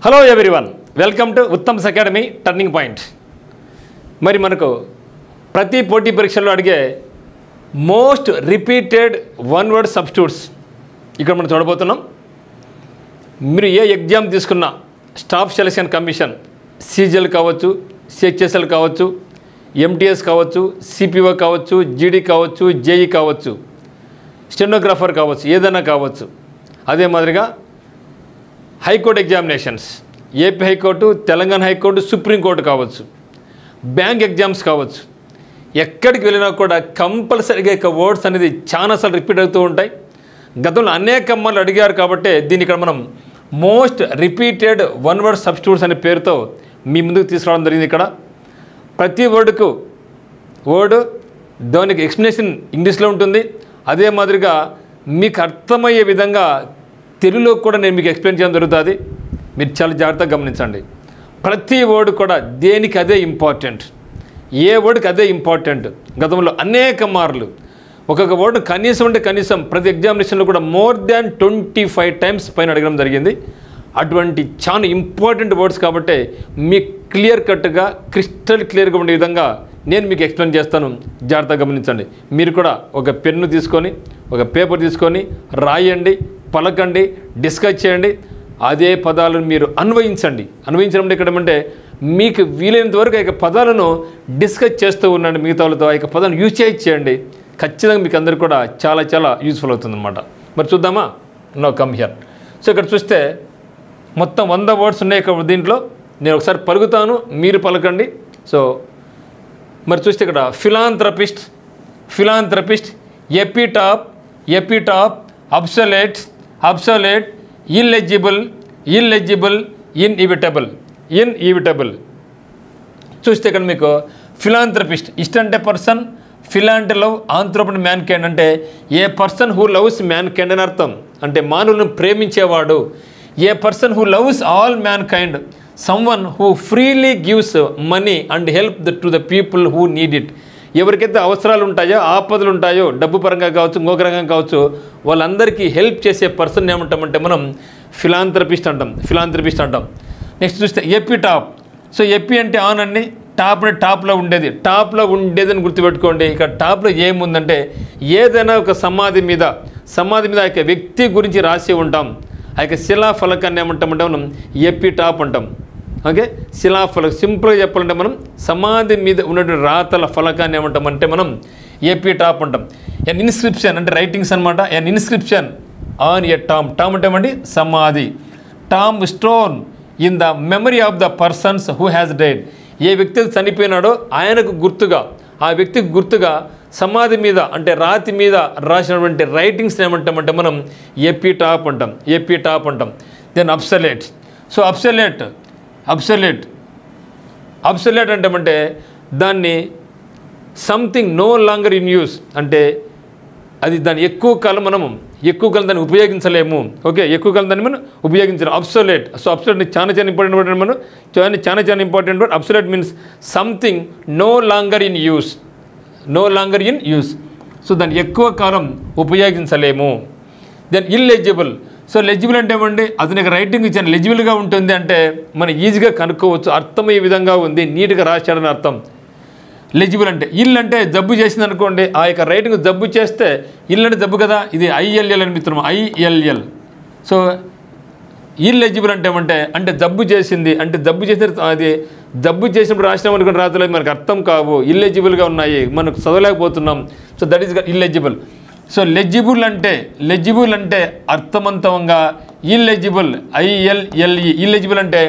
Hello everyone, welcome to Uttam's academy turning point. మరి మనకు ప్రతి పోటీ పరీక్షల్లో అడిగే most repeated one word substitutes ఇక్కడ మనం చూడబోతున్నాం. మీరు ఏ ఎగ్జామ్ తీసుకున్నా స్టాఫ్ సెలక్షన్ కమిషన్, సీజీఎల్ కావచ్చు, సిహెచ్ఎస్ఎల్ కావచ్చు, ఎంటీఎస్ కావచ్చు, సిపిఓ కావచ్చు, జీడీ కావచ్చు, జేఈ కావచ్చు, స్టెనోగ్రాఫర్ కావచ్చు, ఏదైనా కావచ్చు. అదే మాదిరిగా high court examinations, AP high court, Telangana high court, supreme court కావచ్చు, బ్యాంక్ ఎగ్జామ్స్ కావచ్చు, ఎక్కడికి వెళ్ళినా కూడా కంపల్సరీగా ఇక వర్డ్స్ అనేది చాలాసార్లు రిపీట్ అవుతూ ఉంటాయి. గతంలో అనేక అమ్మాయిలు అడిగారు కాబట్టి దీన్ని ఇక్కడ మనం most repeated one word substitutes అనే పేరుతో మీ ముందుకు తీసుకురావడం జరిగింది. ఇక్కడ ప్రతి వర్డ్ దానికి ఎక్స్ప్లెనేషన్ ఇంగ్లీష్లో ఉంటుంది. అదే మాదిరిగా మీకు అర్థమయ్యే విధంగా తెలుగులో కూడా నేను మీకు ఎక్స్ప్లెయిన్ చేయడం జరుగుతుంది. మీరు చాలా జాగ్రత్తగా గమనించండి. ప్రతి వర్డ్ కూడా దేనికి అదే ఇంపార్టెంట్, ఏ వర్డ్కి అదే ఇంపార్టెంట్. గతంలో అనేక మార్లు ఒక్కొక్క వర్డ్ కనీసం ప్రతి ఎగ్జామినేషన్లో కూడా మోర్ దాన్ 25 టైమ్స్ పైన అడగడం జరిగింది. అటువంటి చాలా ఇంపార్టెంట్ వర్డ్స్ కాబట్టి మీకు క్లియర్ కట్గా క్రిస్టల్ క్లియర్గా ఉండే విధంగా నేను మీకు ఎక్స్ప్లెయిన్ చేస్తాను. జాగ్రత్తగా గమనించండి. మీరు కూడా ఒక పెన్ను తీసుకొని, ఒక పేపర్ తీసుకొని రాయండి, పలకండి, డిస్కస్ చేయండి. అదే పదాలను మీరు అన్వయించడం ఇక్కడ ఏమంటే మీకు వీలైనంత వరకు ఆ యొక్క పదాలను డిస్కస్ చేస్తూ ఉండండి. మిగతా వాళ్ళతో ఆ యొక్క పదాలను యూజ్ చేయండి. ఖచ్చితంగా మీకు అందరికీ కూడా చాలా చాలా యూస్ఫుల్ అవుతుందన్నమాట. మరి చూద్దామా? No come here. సో ఇక్కడ చూస్తే మొత్తం 100 వర్డ్స్ ఉన్నాయి ఇక్కడ. దీంట్లో నేను ఒకసారి పలుకుతాను, మీరు పలకండి. సో మరి చూస్తే ఇక్కడ ఫిలాంథ్రపిస్ట్, ఎపిటాప్, అబ్సొలేట్, ఇల్లెజిబుల్, ఇన్ఇవిటబుల్. చూస్తే ఇక్కడ మీకు ఫిలాంథ్రపిస్ట్, ఇష్ట అంటే పర్సన్, ఫిలా అంటే లవ్, ఆంథ్రోపన్ మ్యాన్ కైండ్ అంటే a person who loves mankind అని అర్థం. అంటే మానవులను ప్రేమించేవాడు. A person who loves all mankind, someone who freely gives money and help to the people who need it. ఎవరికైతే అవసరాలు ఉంటాయో, ఆపదలు ఉంటాయో, డబ్బు పరంగా కావచ్చు, ఇంకొక రంగం కావచ్చు, వాళ్ళందరికీ హెల్ప్ చేసే పర్సన్ ఏమంటామంటే మనం ఫిలాంథ్రపిస్ట్ అంటాం. నెక్స్ట్ చూస్తే ఎపిటాప్. సో ఎపి అంటే ఆన్ అండి, టాప్ అంటే టాప్లో ఉండేదని గుర్తుపెట్టుకోండి. ఇక టాప్లో ఏముందంటే ఏదైనా ఒక సమాధి మీద ఆ యొక్క వ్యక్తి గురించి రాసి ఉంటాం. ఆ యొక్క శిలాఫలకాన్ని ఏమంటామంటే మనం ఎపిటాప్ అంటాం. ఓకే, శిలాఫలకం సింపుల్గా చెప్పాలంటే మనం సమాధి మీద ఉన్నటువంటి రాతల ఫలకాన్ని ఏమంటామంటే మనం ఎపిటాప్ అంటాం. ఎన్ ఇన్స్క్రిప్షన్ అంటే రైటింగ్స్ అనమాట. An inscription on a tomb అంటే ఏమండి సమాధి. Tomb stone in the memory of the persons who has died. ఏ వ్యక్తి చనిపోయినాడో ఆయనకు గుర్తుగా, ఆ వ్యక్తికి గుర్తుగా సమాధి మీద అంటే రాతి మీద రాసినటువంటి రైటింగ్స్ ఏమంటామంటే మనం ఎపిటాప్ అంటాం. దెన్ అబ్సొలేట్. సో అబ్సొలేట్ అంటే దాన్ని something no longer in use అంటే అది దాన్ని ఎక్కువ కాలం దాన్ని ఉపయోగించలేము. ఓకే, ఎక్కువ కాలం దాన్ని మనం ఉపయోగించలేము. అబ్సొలేట్. సో అబ్సొలేట్ చాలా important word. Obsolete means something no longer in use. So దాన్ని ఎక్కువ కాలం ఉపయోగించలేము. దెన్ ఇల్లెజిబుల్. సో లెజిబుల్ అంటే ఏమండి, అతనికి రైటింగ్ ఇచ్చాను లెజిబుల్గా ఉంటుంది అంటే మనం ఈజీగా కనుక్కోవచ్చు, అర్థమయ్యే విధంగా ఉంది, నీట్గా రాశాడని అర్థం. లెజిబుల్ అంటే అంటే జబ్బు చేసింది అనుకోండి, ఆ యొక్క రైటింగ్ జబ్బు చేస్తే అంటే జబ్బు కదా, ఇది ILL అని మిత్రం, ILL. సో ఇల్లెజిబుల్ అంటే ఏమంటే అంటే జబ్బు చేసింది అంటే జబ్బు చేసినప్పుడు రాసినాం అనుకుని రాతలే మనకు అర్థం కావు, ఇల్లెజిబుల్గా ఉన్నాయి, మనకు చదవలేకపోతున్నాం. So that is illegible. So legible అంటే అర్థవంతంగా, ఇల్లెజిబుల్ ILLE. ఇల్లెజిబుల్ అంటే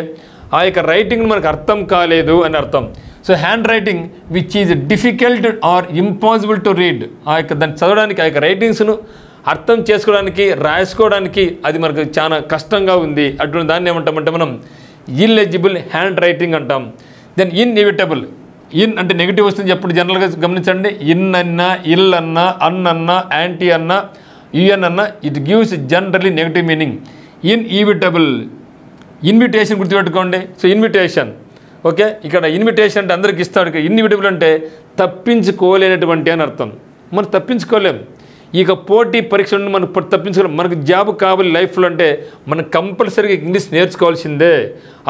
ఆ యొక్క రైటింగ్ మనకు అర్థం కాలేదు అని అర్థం. So hand writing which is difficult or impossible to read. ఆ యొక్క దాన్ని చదవడానికి, ఆ యొక్క రైటింగ్స్ను అర్థం చేసుకోవడానికి, రాసుకోవడానికి అది మనకు చాలా కష్టంగా ఉంది. అటువంటి దాన్ని ఏమంటామంటే మనం ఇల్లెజిబుల్ హ్యాండ్ రైటింగ్ అంటాం. దెన్ ఇన్ఇవిటబుల్. అంటే నెగిటివ్ వస్తుంది ఎప్పుడు జనరల్గా గమనించండి. ఇన్ అన్నా, ఇల్ అన్నా, అన్ అన్నా, యాంటీ అన్నా, యుఎన్ అన్నా, it gives generally negative meaning. Inevitable. Invitation గుర్తుపెట్టుకోండి. So invitation. ఓకే, ఇక్కడ ఇన్విటేషన్ అంటే అందరికి ఇస్తాడు. ఇన్ఇవిటబుల్ అంటే తప్పించుకోలేనటువంటి అని అర్థం. మనం తప్పించుకోలేం. ఇక పోటీ పరీక్ష నుండి మనం తప్పించుకోవాలి. మనకు జాబ్ కావాలి లైఫ్లో అంటే మనం కంపల్సరీగా ఇంగ్లీష్ నేర్చుకోవాల్సిందే.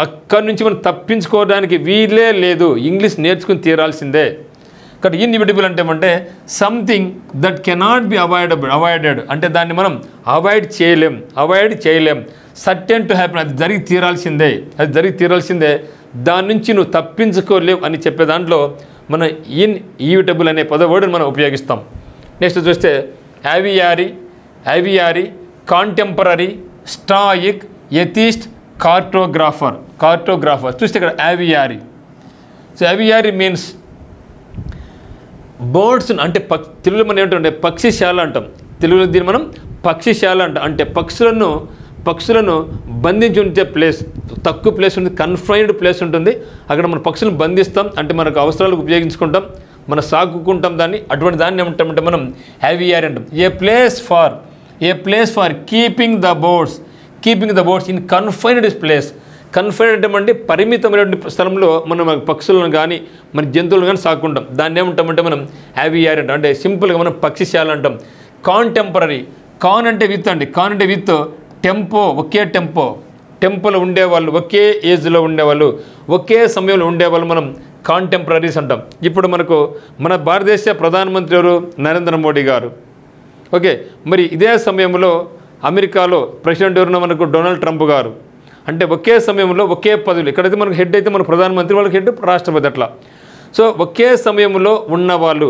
అక్కడి నుంచి మనం తప్పించుకోవడానికి వీలే లేదు, ఇంగ్లీష్ నేర్చుకుని తీరాల్సిందే. కాబట్టి ఇన్ఎవిటబుల్ అంటే ఏమంటే something that cannot be avoided అంటే దాన్ని మనం అవాయిడ్ చేయలేం. సర్టెన్ టు హ్యాపెన్, అది జరిగి తీరాల్సిందే, దాని నుంచి నువ్వు తప్పించుకోలేవు అని చెప్పే దాంట్లో మనం ఇన్ఎవిటబుల్ అనే పదవర్డ్ని మనం ఉపయోగిస్తాం. నెక్స్ట్ చూస్తే యావియారీ, కాంటెంపరీ, స్టాయిక్, ఎథిస్ట్, కార్టోగ్రాఫర్. చూస్తే ఇక్కడ యావియారీ. సో యావియారీ మీన్స్ బర్డ్స్ అంటే తెలుగులో మనం ఏమిటంటే పక్షిశాల అంటాం. తెలుగులో దీన్ని మనం పక్షిశాల అంటాం. అంటే పక్షులను బంధించి ఉంచే ప్లేస్, తక్కువ ప్లేస్ ఉంటుంది, కన్ఫైన్డ్ ప్లేస్ ఉంటుంది. అక్కడ మన పక్షులను బంధిస్తాం, అంటే మనకు అవసరాలకు ఉపయోగించుకుంటాం, మనం సాగుకుంటాం దాన్ని. అటువంటి దాన్ని ఏమంటామంటే మనం యావియారీ అంటాం. A place for keeping the birds in confined place. Confined అంటే అంటే పరిమితమైనటువంటి స్థలంలో మనం పక్షులను కానీ మన జంతువులను కానీ సాగుకుంటాం. దాన్ని ఏమంటామంటే మనం యావియారీ అంటాం. అంటే సింపుల్గా మనం పక్షిశాల అంటాం. కాంటెంపరీ, కాన్ అంటే విత్ ఒకే టెంపోలో ఉండేవాళ్ళు, ఒకే ఏజ్లో ఉండేవాళ్ళు, ఒకే సమయంలో ఉండేవాళ్ళు మనం కాంటెంపరీస్ అంటాం. ఇప్పుడు మన భారతదేశ ప్రధానమంత్రి ఎవరు? నరేంద్ర మోడీ గారు. ఓకే, మరి ఇదే సమయంలో అమెరికాలో ప్రెసిడెంట్ ఎవరున్నా మనకు డొనాల్డ్ ట్రంప్ గారు. అంటే ఒకే సమయంలో ఒకే పదవులు, ఇక్కడైతే మనకు హెడ్ అయితే మన ప్రధానమంత్రి, వాళ్ళకి హెడ్ రాష్ట్రపతి, అట్లా. సో ఒకే సమయంలో ఉన్నవాళ్ళు,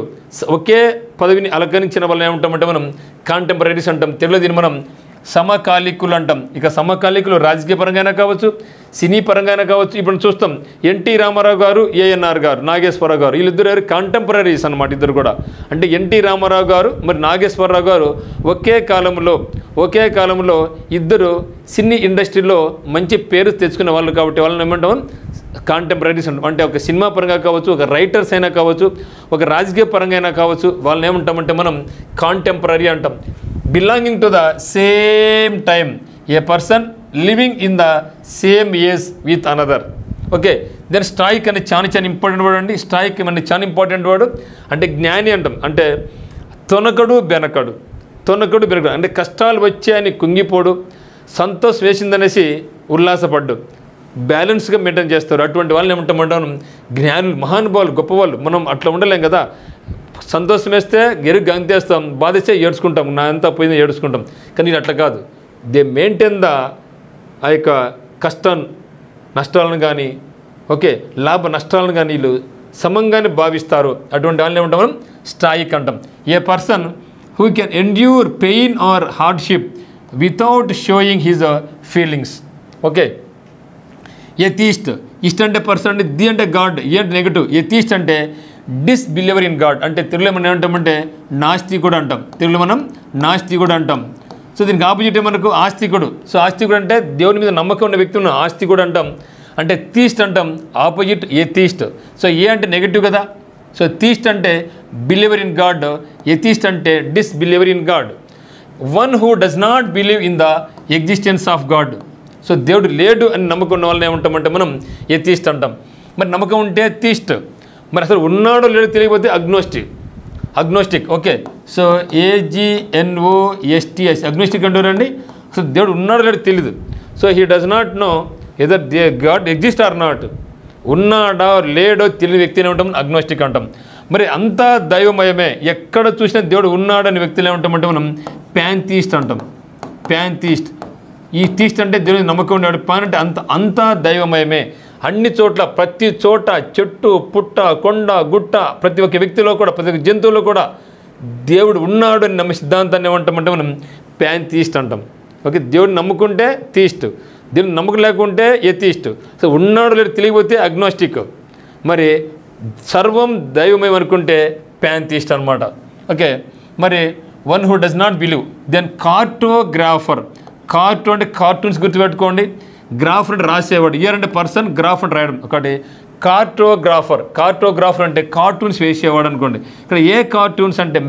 ఒకే పదవిని అలంకరించిన వాళ్ళు ఏమంటామంటే మనం కాంటెంపరీస్ అంటాం. తెలుగులో దీన్ని మనం సమకాలికులు అంటాం. ఇక సమకాలికులు రాజకీయ పరంగా కావచ్చు, సినీ పరంగా కావచ్చు. ఇప్పుడు చూస్తాం ఎన్టీ రామారావు గారు, ఏఎన్ఆర్ గారు, నాగేశ్వరరావు గారు, వీళ్ళిద్దరు కాంటెంపరీస్ అన్నమాట. ఇద్దరు కూడా అంటే ఎన్టీ రామారావు గారు మరి నాగేశ్వరరావు గారు ఒకే కాలంలో ఇద్దరు సినీ ఇండస్ట్రీలో మంచి పేరు తెచ్చుకునే వాళ్ళు. కాబట్టి వాళ్ళని ఏమంటాం కాంటెంపరీస్ అంటాం. అంటే ఒక సినిమా పరంగా కావచ్చు, ఒక రైటర్స్ అయినా కావచ్చు, ఒక రాజకీయ పరంగా అయినా కావచ్చు, వాళ్ళని ఏమంటామంటే మనం కాంటెంపరీ అంటాం. Belonging to the same time, a person living in the same age with another. Okay, then strike అనేది చాలా ఇంపార్టెంట్ వర్డ్ అండి. స్ట్రైక్ అనేది చాలా ఇంపార్టెంట్ వర్డ్. అంటే జ్ఞాని అంటాం. అంటే తొనకడు బెనకడు అంటే కష్టాలు వచ్చాయని కుంగిపోడు, సంతోషం వేసిందనేసి ఉల్లాసపడ్డు, బ్యాలెన్స్గా మెయింటైన్ చేస్తారు. అటువంటి వాళ్ళని ఏమంటామంటాం జ్ఞానులు, మహానుభావులు, గొప్పవాళ్ళు. మనం అట్లా ఉండలేం కదా. సంతోషం వేస్తే గంతేస్తాం, బాధిస్తే ఏడ్చుకుంటాం, నా అంతా పోయింది ఏడ్చుకుంటాం. కానీ ఇది అట్లా కాదు. దే మెయింటైన్ ఆ యొక్క నష్టాలను కానీ, ఓకే, లాభ నష్టాలను కానీ వీళ్ళు సమంగానే భావిస్తారు. అటువంటి వాళ్ళని ఏమంటాం మనం స్టాయిక్ అంటాం. A person who can endure pain or hardship without showing his feelings. Okay, atheist అంటే పర్సన్ అంటే ది అంటే గాడ్, ఏ అంటే నెగటివ్. ఎథీస్ట్ అంటే డిస్బిలీవర్ ఇన్ గాడ్. అంటే తెలుగులో మనం ఏమంటామంటే నాస్తికుడు అంటాం. సో దీనికి ఆపోజిట్ మనకు ఆస్తికుడు. సో ఆస్తికుడు అంటే దేవుని మీద నమ్మకం ఉన్న వ్యక్తిని ఆస్తికుడు అంటాం. అంటే థీస్ట్ అంటాం, ఆపోజిట్ ఎథీస్ట్. సో ఏ అంటే నెగటివ్ కదా. సో థీస్ట్ అంటే బిలీవర్ ఇన్ గాడ్, ఎథీస్ట్ అంటే disbeliever in God. One who does not believe in the existence of God. So దేవుడు లేడు అని నమ్మకం ఉన్న వాళ్ళని ఏమంటామంటే మనం ఎథీస్ట్ అంటాం. మరి నమ్మకం ఉంటే థీస్ట్, మరి అసలు ఉన్నాడో లేడో తెలియకపోతే agnostic. Okay, so AGNOSTIC agnostic అంటారండి. సో దేవుడు ఉన్నాడో లేడో తెలియదు. So he does not know either God exist or not. ఉన్నాడో లేడో తెలియని వ్యక్తిని ఏమంటాం అగ్నోస్టిక్ అంటాం. మరి అంతా దైవమయమే, ఎక్కడ చూసినా దేవుడు ఉన్నాడని వ్యక్తులు ఏమంటామంటే మనం ప్యాంథీస్ట్ అంటాం. ఈ థీస్ట్ అంటే దేవుని నమ్మకం ఉన్నాడు. పాన్ అంటే అంతా దైవమయమే. అన్ని చోట్ల, ప్రతి చోట, చెట్టు, పుట్ట, కొండ, గుట్ట, ప్రతి ఒక్క వ్యక్తిలో కూడా, ప్రతి ఒక్క జంతువులో కూడా దేవుడు ఉన్నాడు అని నమ్మే సిద్ధాంతాన్ని ఏమంటామంటే మనం ప్యాంథీస్ట్ అంటాం. ఓకే, దేవుడిని నమ్ముకుంటే థీస్ట్, దేవుని నమ్మకం లేకుంటే ఎథీస్ట్. సో ఉన్నాడు లేదు తెలియకపోతే అగ్నోస్టిక్. మరి సర్వం దైవమయం అనుకుంటే ప్యాంథీస్ట్ అనమాట. ఓకే, మరి one who does not believe. Then cartographer. అంటే కార్టూన్స్ గుర్తుపెట్టుకోండి. గ్రాఫర్ అంటే రాసేవాడు, ఇయర్ అంటే పర్సన్, గ్రాఫ్ అంటే రాయడం. ఒకటి కార్టోగ్రాఫర్ అంటే కార్టూన్స్ వేసేవాడు అనుకోండి. ఇక్కడ ఏ కార్టూన్స్ అంటే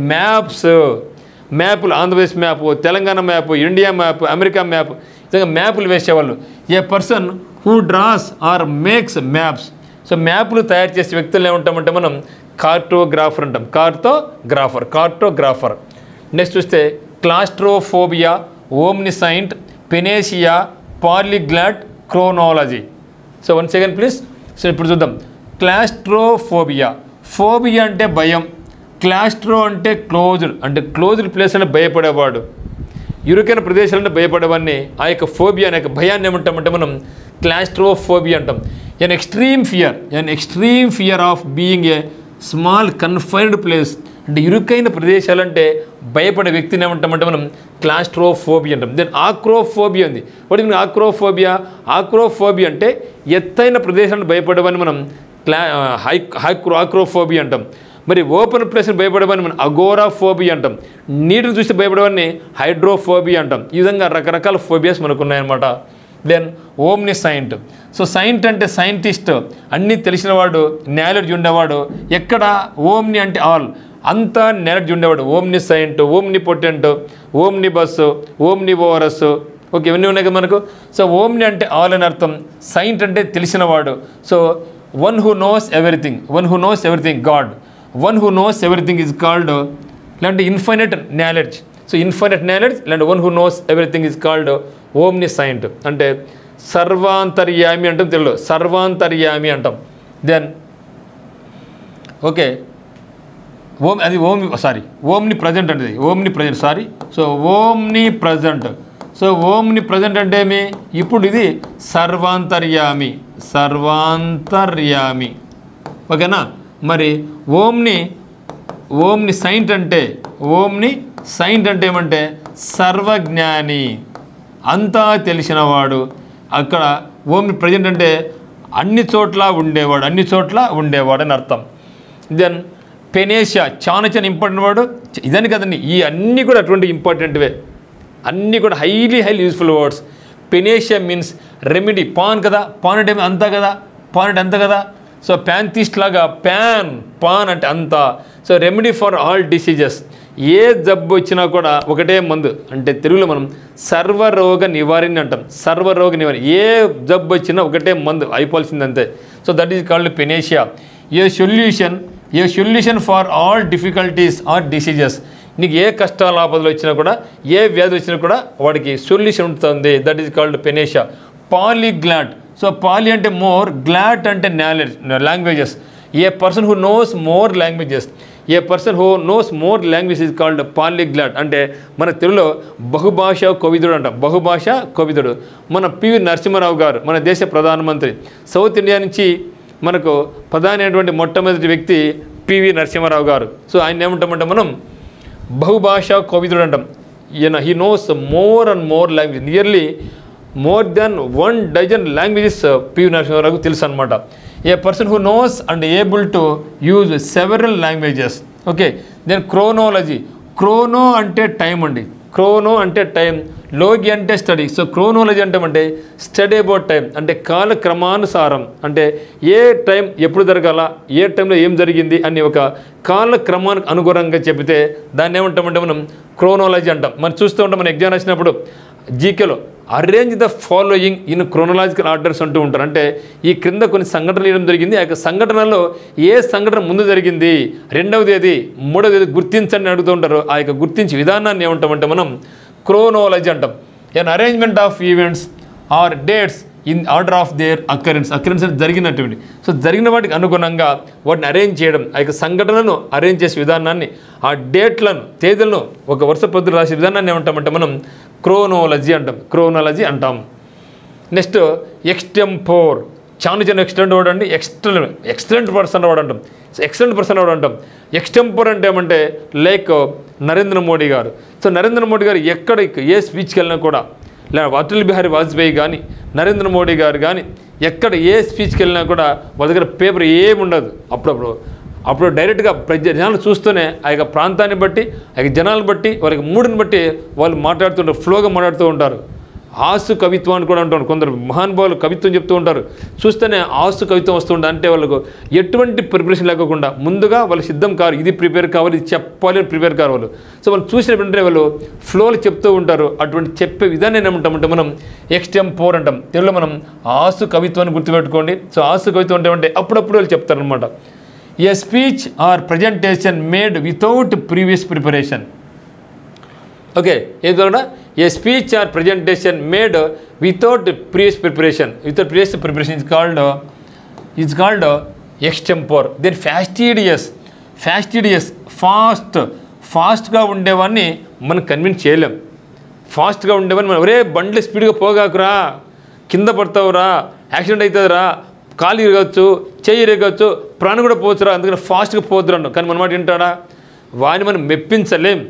మ్యాప్లు, Andhra Pradesh map, Telangana map, India map, America map, విధంగా మ్యాప్లు వేసేవాళ్ళు. A person who draws or makes maps. So మ్యాప్లు తయారు చేసే వ్యక్తులు ఏమంటామంటే మనం కార్టోగ్రాఫర్ అంటాం. కార్టోగ్రాఫర్. నెక్స్ట్ చూస్తే claustrophobia, omniscient, panacea, polyglot, chronology. So one second please. So ఇప్పుడు చూద్దాం. క్లాస్ట్రోఫోబియా, ఫోబియా అంటే భయం, క్లాస్ట్రో అంటే క్లోజ్డ్, అంటే క్లోజ్డ్ ప్లేస్ అంటే భయపడేవాడు, ఇరుకైన ప్రదేశాలంటే భయపడేవాడిని ఆ యొక్క ఫోబియా అనే భయాన్ని ఏమంటామంటే మనం క్లాస్ట్రోఫోబియా అంటాం. An extreme fear of being a small confined place, అంటే ఇరుకైన ప్రదేశాలంటే భయపడే వ్యక్తిని ఏమంటామంటే మనం క్లాస్ట్రోఫోబియా అంటాం. దెన్ ఆక్రోఫోబియా ఉంది. వాటి ఆక్రోఫోబియా అంటే ఎత్తైన ప్రదేశాలను భయపడేవాడిని మనం ఆక్రోఫోబియా అంటాం. మరి ఓపెన్ ప్లేస్ని భయపడేవాడిని మనం అగోరాఫోబియా అంటాం. నీటిని చూస్తే భయపడేవాడిని హైడ్రోఫోబియా అంటాం. ఈ విధంగా రకరకాల ఫోబియాస్ మనకు ఉన్నాయన్నమాట. దెన్ ఓమ్నిసైంట్. సో సైంట్ అంటే సైంటిస్ట్, అన్నీ తెలిసినవాడు, నాలెడ్జ్ ఉండేవాడు. ఎక్కడ ఓమ్ని అంటే ఆల్, అంతా నాలెడ్జ్ ఉండేవాడు. ఓమ్నిసైంట్, ఓమ్నిపొటెంట్, ఓమ్నిబస్, ఓమ్నివోరస్. ఓకే, ఇవన్నీ ఉన్నాయి కదా మనకు. సో ఓమ్ని అంటే ఆల్ అని అర్థం, సైంట్ అంటే తెలిసినవాడు. So one who knows everything, God. One who knows everything is called లేదంటే infinite knowledge. So infinite knowledge లేదంటే one who knows everything is called omniscient, అంటే సర్వాంతర్యామి అంటాం తెలుగులో, సర్వాంతర్యామి అంటాం. దెన్ ఓకే, ఓమ్ని ప్రజెంట్ అంటే omnipresent. So omnipresent అంటే ఏమి, ఇప్పుడు ఇది సర్వాంతర్యామి. ఓకేనా. మరి ఓమ్ని సైంట్ అంటే ఏమంటే సర్వజ్ఞాని, అంతా తెలిసినవాడు. అక్కడ ఓమ్ని ప్రజెంట్ అంటే అన్ని చోట్ల ఉండేవాడు అని అర్థం. దెన్ పెనేషియా చాలా ఇంపార్టెంట్ వాడు. ఇదని కదండి, ఈ అన్నీ కూడా అటువంటి ఇంపార్టెంట్వే, అన్నీ కూడా highly useful words. Panacea means remedy. Pan కదా, పాన్ అంటే అంతా కదా. సో ప్యాంథిస్ట్ లాగా పాన్ అంటే అంతా. So remedy for all diseases, ఏ జబ్బు వచ్చినా కూడా ఒకటే మందు, అంటే తెలుగులో మనం సర్వరోగ నివారణ అంటాం. ఏ జబ్బు వచ్చినా ఒకటే మందు అయిపోవాల్సింది అంతే. So that is called panacea. A solution for all difficulties or diseases. నీకు ఏ కష్టాల ఆపదలు వచ్చినా కూడా, ఏ వ్యాధి వచ్చినా కూడా వాడికి సొల్యూషన్ ఉంటుంది. That is called panacea. Polyglot. So పాలి అంటే మోర్, గ్లాట్ అంటే languages. A person who nose more languages is called polyglot. అంటే మన తెలుగులో బహుభాషా కోవిదుడు అంటాం. మన పివి నరసింహారావు గారు, మన దేశ ప్రధానమంత్రి. సౌత్ ఇండియా నుంచి మనకు ప్రధాని అయినటువంటి మొట్టమొదటి వ్యక్తి పివి నరసింహారావు గారు. సో ఆయన ఏమంటామంటే మనం బహుభాషా కోవిదుడు అంటాం. He knows more and more language, nearly more than 1 dozen languages PV నరసింహారావుకు తెలుసు అనమాట. A person who knows and able to use several languages. Okay. Then chronology. Chrono అంటే టైం అండి, లోగి అంటే స్టడీ. సో క్రోనాలజీ అంటే study about time, అంటే కాలక్రమానుసారం, అంటే ఏ టైం ఎప్పుడు జరగాల, ఏ టైంలో ఏం జరిగింది అని ఒక కాలక్రమానికి అనుగుణంగా చెబితే దాన్ని ఏమంటామంటే మనం క్రోనాలజీ అంటాం. మనం చూస్తూ ఉంటాం, మన ఎగ్జామ్ రాసినప్పుడు జీకేలో arrange the following in chronological orders అంటూ ఉంటారు. అంటే ఈ క్రింద కొన్ని సంఘటనలు ఇవ్వడం జరిగింది, ఆ యొక్క సంఘటనలో ఏ సంఘటన ముందు జరిగింది, రెండవది ఏది, మూడవది ఏది గుర్తించండి అడుగుతూ ఉంటారు. ఆ యొక్క గుర్తించే విధానాన్ని ఏమంటామంటే మనం క్రోనాలజీ అంటాం. An arrangement of events or dates in order of their occurrence అంటే జరిగినటువంటి. సో జరిగిన వాటికి అనుగుణంగా వాటిని అరేంజ్ చేయడం, ఆ యొక్క సంఘటనలను అరేంజ్ చేసే విధానాన్ని, ఆ డేట్లను, తేదీలను ఒక వరుస పద్ధతులు రాసే విధానాన్ని ఏమంటామంటే మనం క్రోనాలజీ అంటాం. Next extempore. చాలా ఎక్స్టెంట్ వాడు అండి, ఎక్సలెంట్ పర్సన్ వాడు అంటాం. ఎక్స్టెంపోర్ అంటే ఏమంటే లైక్ నరేంద్ర మోడీ గారు. సో నరేంద్ర మోడీ గారు ఎక్కడ ఏ స్పీచ్కి వెళ్ళినా కూడా, లేదా అటల్ బిహారీ వాజ్పేయి కానీ, నరేంద్ర మోడీ గారు కానీ, ఎక్కడ ఏ స్పీచ్కి వెళ్ళినా కూడా వాళ్ళ దగ్గర పేపర్ ఏమి ఉండదు. అప్పుడు డైరెక్ట్గా జనాలు చూస్తూనే ఆ యొక్క ప్రాంతాన్ని బట్టి, ఆ యొక్క జనాలను బట్టి, వాళ్ళకి మూడుని బట్టి వాళ్ళు మాట్లాడుతుంటారు, ఫ్లోగా మాట్లాడుతూ ఉంటారు. ఆసు కవిత్వం అని కూడా అంటారు. కొందరు మహానుభావులు కవిత్వం చెప్తూ ఉంటారు, చూస్తేనే ఆసు కవిత్వం వస్తూ ఉంటుంది. అంటే వాళ్ళకు ఎటువంటి ప్రిపరేషన్ లేకుండా ముందుగా వాళ్ళు సిద్ధం కారు, ఇది ప్రిపేర్ కావాలి, ఇది చెప్పాలి అని ప్రిపేర్ కారు వాళ్ళు. సో వాళ్ళు చూసిన వెంటనే వాళ్ళు ఫ్లోలు చెప్తూ ఉంటారు. అటువంటి చెప్పే విధానం ఏమంటామంటే మనం ఎక్స్టెంపోర్ అంటాం. తెలుగులో మనం ఆసు కవిత్వాన్ని గుర్తుపెట్టుకోండి. సో ఆసు కవిత్వం అంటే అప్పుడప్పుడు వాళ్ళు చెప్తారనమాట. A speech or presentation made without previous preparation. Okay, ఏది కూడా a speech or presentation made without previous preparation is called extempore. Then fastidious ఫాస్ట్గా ఉండేవాడిని మనం కన్విన్స్ చేయలేం. ఫాస్ట్గా ఉండేవాడిని మనం ఒరే బండ్లు స్పీడ్గా పోగాకురా, కింద పడతావురా, యాక్సిడెంట్ అవుతుందిరా, కాలు ఇరగచ్చు, చెయ్యి ఇరగచ్చు, ప్రాణం కూడా పోవచ్చురా, అందుకని ఫాస్ట్గా పోతురా అన్నాం. కానీ మన మాట వింటాడా? వాడిని మనం మెప్పించలేం.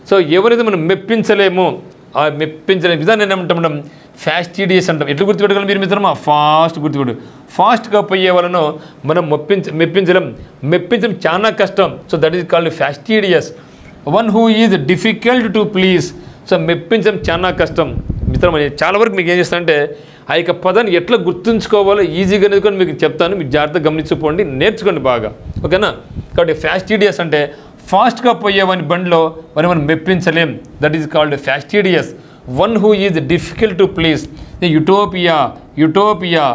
సో ఎవరైతే మనం మెప్పించలేమో ఆ మెప్పించలేం విధానం ఏమంటాం మనం ఫ్యాస్టిడియస్ అంటాం. ఎట్లా గుర్తుపెట్టుకోవాలి మీరు మిత్రమా? ఫాస్ట్ గుర్తుపెట్టు. ఫాస్ట్గా పోయే వాళ్ళను మనం మెప్పించడం చాలా కష్టం. So that is called fastidious. One who is difficult to please. So మెప్పించడం చాలా కష్టం మిత్రమా. చాలా వరకు మీకు ఏం చేస్తానంటే ఆ యొక్క పదాన్ని ఎట్లా గుర్తుంచుకోవాలో ఈజీగా అనేది మీకు చెప్తాను. మీరు జాగ్రత్తగా గమనించుకోండి, నేర్చుకోండి బాగా, ఓకేనా? కాబట్టి ఫ్యాస్టిడియస్ అంటే ఫాస్ట్గా పోయేవాని బండిలో మనం మెప్పించలేం. That is called fastidious. One who is difficult to please. Utopia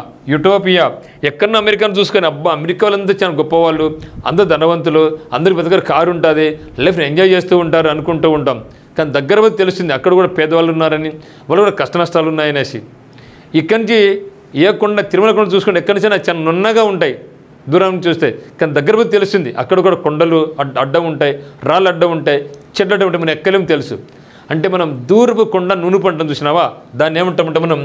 ఎక్కడన్నా అమెరికాను చూసుకొని అబ్బా అమెరికా వాళ్ళంతా చాలా గొప్పవాళ్ళు, అందరూ ధనవంతులు, అందరికి దగ్గర కారు ఉంటుంది, లైఫ్ని ఎంజాయ్ చేస్తూ ఉంటారు అనుకుంటూ ఉంటాం. కానీ దగ్గర పోతే తెలుస్తుంది అక్కడ కూడా పేదవాళ్ళు ఉన్నారని, వాళ్ళు కూడా కష్ట నష్టాలు ఉన్నాయనేసి. ఇక్కడి నుంచి ఏ కొండ తిరుమల కొండ చూసుకుంటే ఎక్కడి నుంచి చాలా నున్నగా ఉంటాయి దూరం నుంచి చూస్తే, కానీ దగ్గర పోతే తెలుస్తుంది అక్కడ కూడా కొండలు అడ్డం ఉంటాయి, రాళ్ళు అడ్డం ఉంటాయి, చెట్లు అడ్డం ఉంటాయి, మనం ఎక్కలేము తెలుసు. అంటే మనం దూరపు కొండ నూనె పంటను చూసినావా, దాన్ని ఏమంటామంటే మనం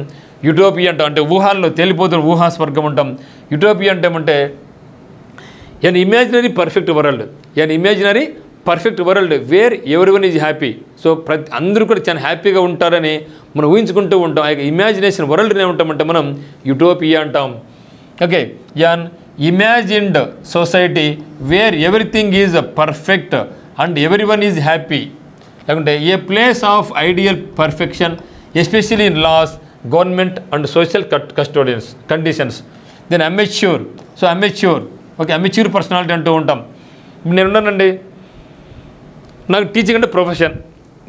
యూటోపియా అంటాం. అంటే ఊహాల్లో తేలిపోతున్న ఊహాస్వర్గం అంటాం. యూటోపియా అంటే ఏమంటే an imaginary perfect world where everyone is happy. So అందరూ కూడా చాలా హ్యాపీగా ఉంటారని మనం ఊహించుకుంటూ ఉంటాం. ఆ ఇమాజినేషన్ వరల్డ్ని ఏమంటామంటే మనం యూటోపియా అంటాం. Okay, an imagined society where everything is perfect and everyone is happy. లేకుంటే a place of ideal perfection especially in laws, government and social conditions. Then amateur. So amateur personality అంటూ ఉంటాం. నేను ఉన్నానండి, నాకు teaching అంటే profession,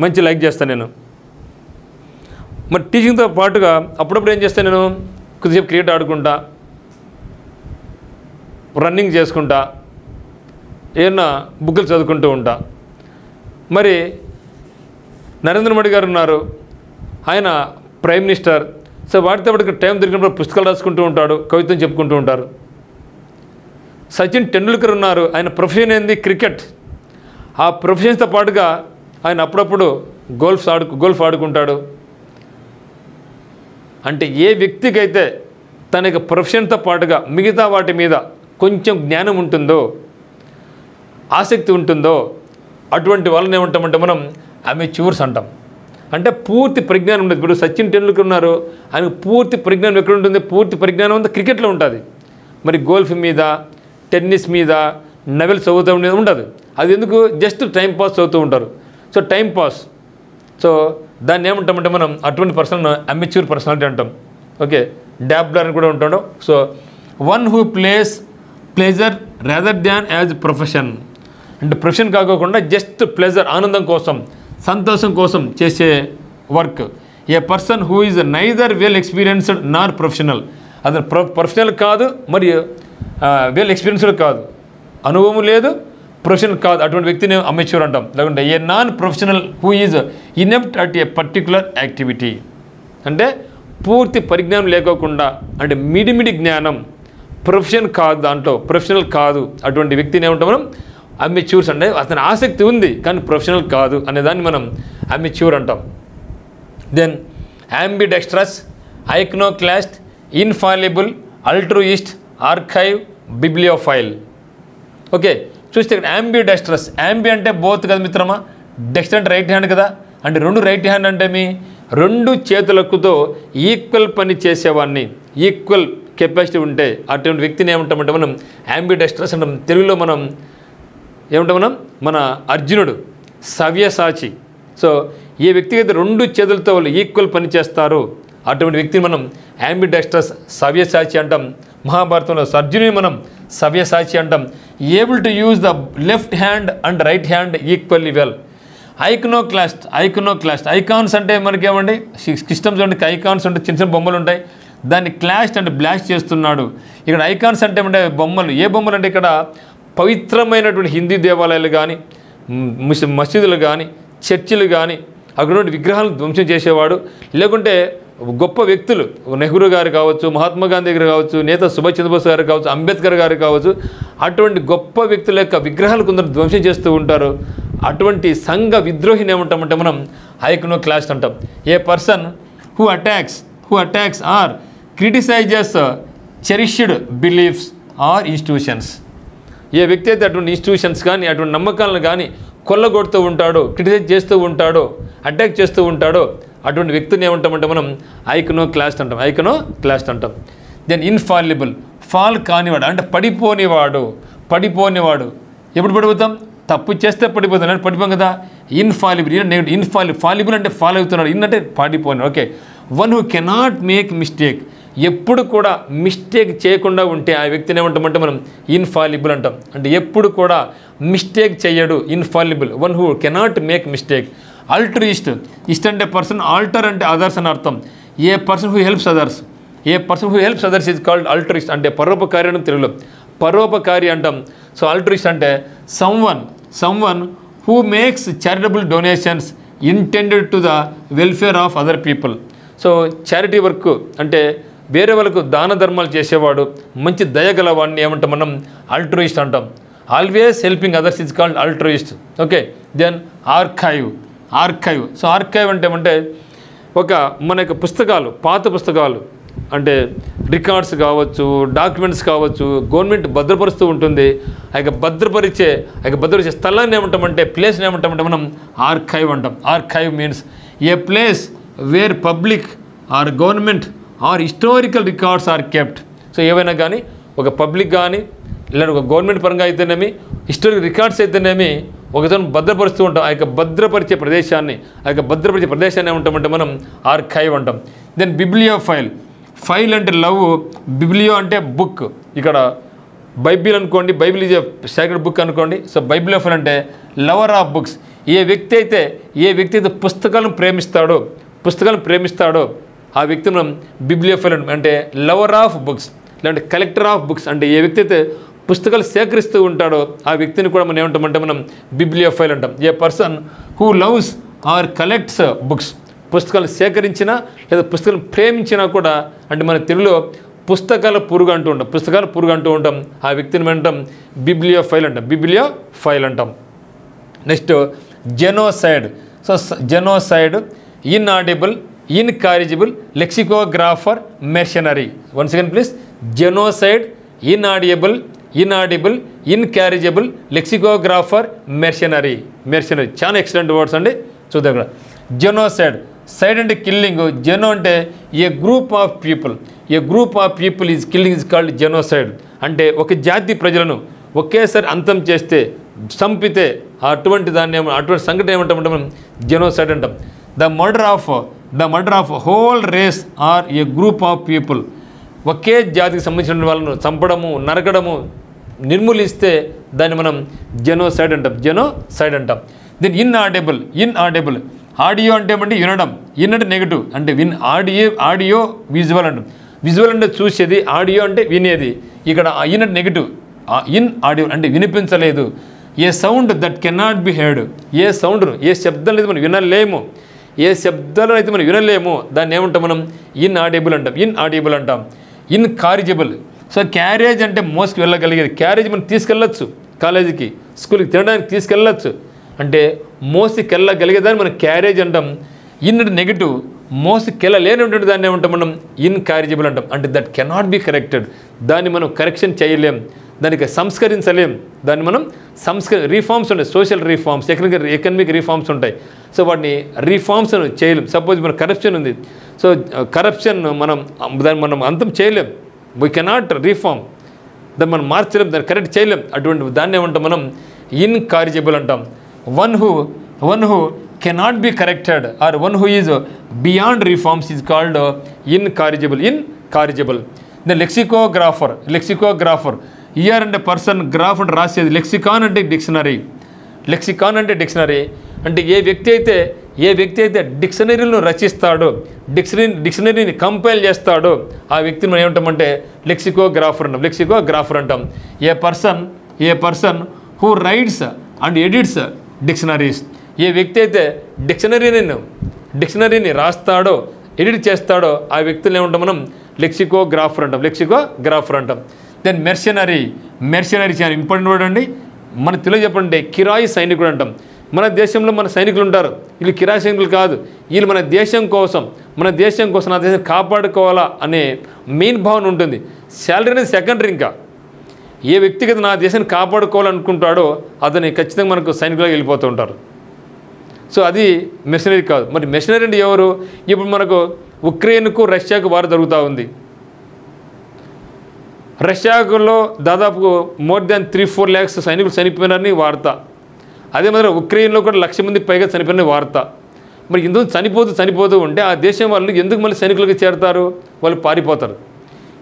మంచి like చేస్తాను నేను. మరి టీచింగ్తో పాటుగా అప్పుడప్పుడు ఏం చేస్తాను నేను, కొద్దిసేపు క్రికెట్ ఆడుకుంటా, రన్నింగ్ చేసుకుంటా, ఏమన్నా బుక్కులు చదువుకుంటూ ఉంటా. మరి నరేంద్ర మోడీ గారు ఉన్నారు, ఆయన ప్రైమ్ మినిస్టర్. సో వాటితో పాటు టైం దొరికినప్పుడు పుస్తకాలు రాసుకుంటూ ఉంటాడు, కవిత్వం చెప్పుకుంటూ ఉంటారు. సచిన్ టెండూల్కర్ ఉన్నారు, ఆయన ప్రొఫెషన్ ఏంది క్రికెట్. ఆ ప్రొఫెషన్స్తో పాటుగా ఆయన అప్పుడప్పుడు గోల్ఫ్ ఆడుకుంటాడు. అంటే ఏ వ్యక్తికి అయితే తన యొక్క ప్రొఫెషన్తో పాటుగా మిగతా వాటి మీద కొంచెం జ్ఞానం ఉంటుందో, ఆసక్తి ఉంటుందో, అటువంటి వాళ్ళని ఏమంటామంటే మనం అమెచ్యూర్స్ అంటాం. అంటే పూర్తి పరిజ్ఞానం ఉండదు. ఇప్పుడు సచిన్ టెండూల్కర్ ఉన్నారు, ఆయనకు పూర్తి పరిజ్ఞానం ఎక్కడ ఉంటుంది? పూర్తి పరిజ్ఞానం అంతా క్రికెట్లో ఉంటుంది. మరి గోల్ఫ్ మీద, టెన్నిస్ మీద, నవెల్స్ చదువుతూ ఉండదు. అది ఎందుకు? జస్ట్ టైం పాస్ చదువుతూ ఉంటారు. So time pass. సో దాన్ని ఏమంటామంటే మనం అటువంటి పర్సన్ అమెచ్యూర్ పర్సనాలిటీ అంటాం. ఓకే, డాబ్లర్ అని కూడా ఉంటాడు. So one who pleasure rather than as profession. అంటే ప్రొఫెషన్ కాకోకుండా జస్ట్ ప్లెజర్, ఆనందం కోసం, సంతోషం కోసం చేసే work. A person who is neither well experienced Nar professional. అతను ప్రొఫెషనల్ కాదు, మరియు వెల్ ఎక్స్పీరియన్స్డ్ కాదు, అనుభవం లేదు, ప్రొఫెషనల్ కాదు, అటువంటి వ్యక్తిని అమెచ్యూర్ అంటాం. లేకుంటే a non professional who is inept at a particular activity. అంటే పూర్తి పరిజ్ఞానం లేకోకుండా, అంటే మిడిమిడి జ్ఞానం, ప్రొఫెషన్ కాదు, దాంట్లో ప్రొఫెషనల్ కాదు, అటువంటి వ్యక్తిని ఏమంటాం మనం అమెచ్యూర్స్. అంటే అతని ఆసక్తి ఉంది కానీ ప్రొఫెషనల్ కాదు అనేదాన్ని మనం అమెచ్యూర్ అంటాం. Then ambidextrous, iconoclast, infallible, altruist, archive, bibliophile. Okay, చూస్తే ఇక్కడ అంబిడెక్స్ట్రస్. అంబి అంటే బోత్ కదా మిత్రమా, డెక్స్టర్ అంటే రైట్ హ్యాండ్ కదా. అంటే రెండు రైట్ హ్యాండ్ అంటే మీ రెండు చేతులకుతో ఈక్వల్ పని చేసేవాడిని, ఈక్వల్ కెపాసిటీ ఉంటే అటువంటి వ్యక్తిని ఏమంటామంటే మనం అంబిడెక్స్ట్రస్ అంటాం. తెలుగులో మనం ఏమంటాం మనం, మన అర్జునుడు సవ్యసాచి. సో ఏ వ్యక్తికి అయితే రెండు చేతులతో వాళ్ళు ఈక్వల్ పని చేస్తారో అటువంటి వ్యక్తిని మనం అంబిడెక్స్ట్రస్, సవ్యసాచి అంటాం. మహాభారతంలో అర్జునుని మనం సవ్యసాచి అంటాం. Able to use the left hand and right hand equally well. Iconoclast. Icons అంటే మనకేమండి సిస్టమ్స్ అంటే ఐకాన్స్ అంటే చిన్న చిన్న బొమ్మలు ఉంటాయి, దాన్ని క్లాస్ట్ అంటే బ్లాస్ట్ చేస్తున్నాడు. ఇక్కడ ఐకాన్స్ అంటే బొమ్మలు. ఏ బొమ్మలు అంటే ఇక్కడ పవిత్రమైనటువంటి హిందీ దేవాలయాలు కానీ, మసీదులు కానీ చర్చిలు కానీ అక్కడ నుండి విగ్రహాలను ధ్వంసం చేసేవాడు. లేకుంటే గొప్ప వ్యక్తులు నెహ్రూ గారు కావచ్చు, మహాత్మా గాంధీ గారు కావచ్చు, నేత సుభాష్ చంద్రబోస్ గారు కావచ్చు, అంబేద్కర్ గారు కావచ్చు, అటువంటి గొప్ప వ్యక్తుల యొక్క విగ్రహాలు కొందరు ధ్వంసం చేస్తూ ఉంటారు. అటువంటి సంఘ విద్రోహిని ఏమంటామంటే మనం ఐకోనోక్లాస్ట్ అంటాం. A person who attacks or criticises cherished beliefs or institutions. ఏ వ్యక్తి అయితే అటువంటి ఇన్స్టిట్యూషన్స్ కానీ అటువంటి నమ్మకాలను కానీ కొల్లగొడుతూ ఉంటాడో, క్రిటిసైజ్ చేస్తూ ఉంటాడో, అటాక్ చేస్తూ ఉంటాడో అటువంటి వ్యక్తిని ఏమంటామంటే మనం ఐకోనోక్లాస్ట్ అంటాం. దెన్ ఇన్ఫాలిబుల్, ఫాల్ కానివాడు అంటే పడిపోనివాడు. ఎప్పుడు పడిపోతాం? తప్పు చేస్తే పడిపోతాం, అంటే పడిపోం కదా. ఫాలిబుల్ అంటే ఫాలో అవుతున్నాడు, అంటే పడిపోయినాడు. Okay. One who cannot make mistake, ఎప్పుడు కూడా మిస్టేక్ చేయకుండా ఉంటే ఆ వ్యక్తిని ఏమంటామంటే మనం ఇన్ఫాలిబుల్ అంటాం. అంటే ఎప్పుడు కూడా మిస్టేక్ చేయడు, infallible. One who cannot make mistake. Altruist అంటే పర్సన్, ఆల్టర్ అంటే అదర్స్ అని అర్థం. A person who helps others is called altruist. అంటే పరోపకారి అని తెలుగులో పరోపకారి అంటాం. సో అల్ట్రూయిస్ట్ అంటే someone who makes charitable donations intended to the welfare of other people. So charity work అంటే వేరే వాళ్ళకు దాన ధర్మాలు చేసేవాడు, మంచి దయగలవాడిని ఏమంటాం మనం అల్ట్రూయిస్ట్ అంటాం. Always helping others is called altruist. Okay. Then archive. So archive అంటే మన యొక్క పుస్తకాలు, పాత పుస్తకాలు అంటే రికార్డ్స్ కావచ్చు, డాక్యుమెంట్స్ కావచ్చు, గవర్నమెంట్ భద్రపరుస్తూ ఉంటుంది. భద్రపరిచే స్థలాన్ని ఏమంటామంటే, ప్లేస్ని ఏమంటామంటే మనం ఆర్కైవ్ అంటాం. Archive means a place where public or government or historical records are kept. So ఏవైనా కానీ ఒక పబ్లిక్ కానీ లేదా ఒక గవర్నమెంట్ పరంగా అయితేనేమి, హిస్టారికల్ రికార్డ్స్ అయితేనేమి ఒకదాన్ని భద్రపరుస్తూ ఉంటాం. భద్రపరిచే ప్రదేశాన్ని ఏమంటామంటే మనం ఆర్కైవ్ అంటాం. దెన్ బిబ్లియోఫైల్ అంటే లవ్, బిబ్లియో అంటే బుక్. ఇక్కడ బైబిల్ అనుకోండి, Bible is a secret book అనుకోండి. సో బైబిలియోఫైల్ అంటే లవర్ ఆఫ్ బుక్స్. ఏ వ్యక్తి అయితే పుస్తకాలను ప్రేమిస్తాడో ఆ వ్యక్తిని మనం బిబ్లియోఫైల్ అంటే లవర్ ఆఫ్ బుక్స్, లేదంటే కలెక్టర్ ఆఫ్ బుక్స్. అంటే ఏ వ్యక్తి అయితే పుస్తకాలు సేకరిస్తూ ఉంటాడో ఆ వ్యక్తిని కూడా మనం ఏమంటామంటే మనం బిబ్లియోఫైల్ అంటాం. A person who loves or collects books. పుస్తకాలు సేకరించినా లేదా పుస్తకాలను ప్రేమించినా కూడా అంటే మన తెలుగులో పుస్తకాల పురుగు అంటూ ఉంటాం. ఆ వ్యక్తిని మనం అంటాం బిబ్లియోఫైల్ అంటాం. Next genocide. So genocide inaudible, incorrigible, lexicographer, mercenary. Once again please. Genocide, inaudible, incorrigible, lexicographer, mercenary. చాలా ఎక్సలెంట్ వర్డ్స్ అండి. చూద్దాం ఇక్కడ. జెనోసైడ్, సైడ్ అంటే కిల్లింగ్, జెనో అంటే a group of people is killing is called genocide. అంటే ఒక జాతి ప్రజలను ఒకేసారి అంతం చేస్తే, చంపితే అటువంటి సంఘటన ఏమంటామంటే మనం జెనోసైడ్ అంటాం. The murder of whole race or a group of people. ఒకే జాతికి సంబంధించిన వాళ్ళను చంపడము, నరకడము, నిర్మూలిస్తే దాన్ని మనం జెనోసైడ్ అంటాం. Then inaudible. ఆడియో అంటే ఏమంటే వినడం, అంటే నెగిటివ్ అంటే ఆడియో విజువల్ అంటాం. విజువల్ అంటే చూసేది, ఆడియో అంటే వినేది. ఇక్కడ అంటే నెగిటివ్. ఆడియో అంటే వినిపించలేదు. A sound that cannot be heard. ఏ శబ్దం లేదు మనం వినలేము. అయితే మనం వినలేము దాన్ని ఏమంటాం మనం ఇన్ఆడిబుల్ అంటాం. ఇన్కారిజిబుల్. సో క్యారేజ్ అంటే మోసుకు వెళ్ళగలిగేది. క్యారేజ్ మనం తీసుకెళ్ళచ్చు, కాలేజీకి, స్కూల్కి తినడానికి తీసుకెళ్ళచ్చు. అంటే మోసుకెళ్ళగలిగేదాన్ని మనం క్యారేజ్ అంటాం. అంటే నెగిటివ్. మోసుకెళ్ళలేనటువంటి దాన్ని ఏమంటాం మనం ఇన్కారిజిబుల్ అంటాం. అంటే దట్ కెనాట్ బి కరెక్టెడ్. దాన్ని మనం కరెక్షన్ చేయలేం, దానికి సంస్కరించలేం. దాన్ని మనం రిఫార్మ్స్ ఉంటాయి, సోషల్ రిఫార్మ్స్, ఎకనామిక్ రిఫార్మ్స్ ఉంటాయి. సో వాటిని రిఫార్మ్స్ చేయలేం. సపోజ్ మన కరప్షన్ ఉంది. సో కరప్షన్ దాన్ని మనం అంతం చేయలేం. We cannot reform. దాన్ని మనం మార్చలేం, దాన్ని కరెక్ట్ చేయలేం. అటువంటి దాన్ని ఏమంటాం మనం ఇన్కారిజిబుల్ అంటాం. One who cannot be corrected or one who is beyond reforms is called incorrigible. The lexicographer. Er అంటే పర్సన్, గ్రాఫ్ అంటే రాసేది, లెక్సికాన్ అంటే డిక్షనరీ. అంటే ఏ వ్యక్తి అయితే డిక్షనరీలను రచిస్తాడో, డిక్షనరీని కంపైల్ చేస్తాడో ఆ వ్యక్తిని మనం ఏమంటామంటే లెక్సికోగ్రాఫర్ అంటాం. A person who writes and edits dictionaries. ఏ వ్యక్తి అయితే డిక్షనరీని రాస్తాడో ఎడిట్ చేస్తాడో ఆ వ్యక్తులు ఏమంటాం మనం లెక్సికోగ్రాఫర్ అంటాం. దెన్ మెర్షనరీ చాలా ఇంపార్టెంట్ వర్డ్ అండి. మన తెలుగు చెప్పండి కిరాయి సైనికుడు అంటాం. మన దేశంలో మన సైనికులు ఉంటారు, వీళ్ళు కిరాయి సైనికులు కాదు, వీళ్ళు మన దేశం కోసం నా దేశం కాపాడుకోవాలా అనే మెయిన్ భావన ఉంటుంది. శాలరీ అనేది సెకండరీ. ఇంకా ఏ వ్యక్తిగత నా దేశాన్ని కాపాడుకోవాలనుకుంటాడో అతని ఖచ్చితంగా మనకు సైనికులుగా వెళ్ళిపోతూ ఉంటారు. సో అది మెషనరీ కాదు. మరి మెషనరీ అంటే ఎవరు? ఇప్పుడు మనకు ఉక్రెయిన్కు రష్యాకు వార్ జరుగుతూ ఉంది. రష్యాలో దాదాపు మోర్ దాన్ 3-4 lakhs సైనికులు చనిపోయినారని వార్త. అదే మాత్రం ఉక్రెయిన్లో కూడా 1,00,000 మంది పైగా చనిపోయిన వార్త. మరి ఎందుకు చనిపోతూ ఉంటే ఆ దేశం వాళ్ళు ఎందుకు మళ్ళీ సైనికులుగా చేరతారు? వాళ్ళు పారిపోతారు.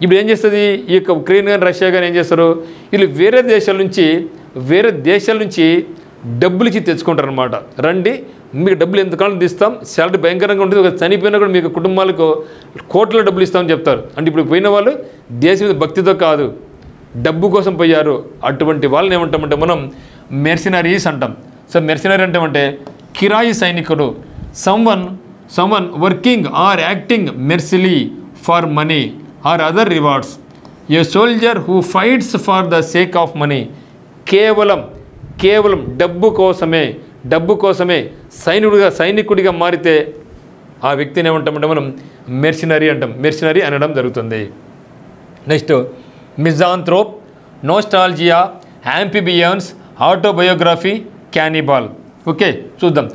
ఇప్పుడు ఏం చేస్తుంది ఈ యొక్క ఉక్రెయిన్ కానీ రష్యా కానీ ఏం చేస్తారు? వీళ్ళు వేరే దేశాల నుంచి డబ్బులు ఇచ్చి తెచ్చుకుంటారు అనమాట. రండి మీకు డబ్బులు ఎంతకాలం తీస్తాం, శాలరీ భయంకరంగా ఉంటుంది, ఒక చనిపోయినా కూడా మీకు కుటుంబాలకు కోట్ల డబ్బులు ఇస్తామని చెప్తారు. అంటే ఇప్పుడు పోయిన వాళ్ళు దేశం మీద భక్తితో కాదు, డబ్బు కోసం పోయారు. అటువంటి వాళ్ళని ఏమంటామంటే మనం మెర్సినరీస్ అంటాం. సో మెర్సినరీ అంటే కిరాయి సైనికుడు, someone working or acting merely for money or other rewards. A soldier who fights for the sake of money. కేవలం డబ్బు కోసమే సైనికుడిగా మారితే ఆ వ్యక్తిని ఏమంటామంటే మనం మెర్సినరీ అనడం జరుగుతుంది. Next misanthrope, nostalgia, amphibians, autobiography, cannibal. Okay చూద్దాం.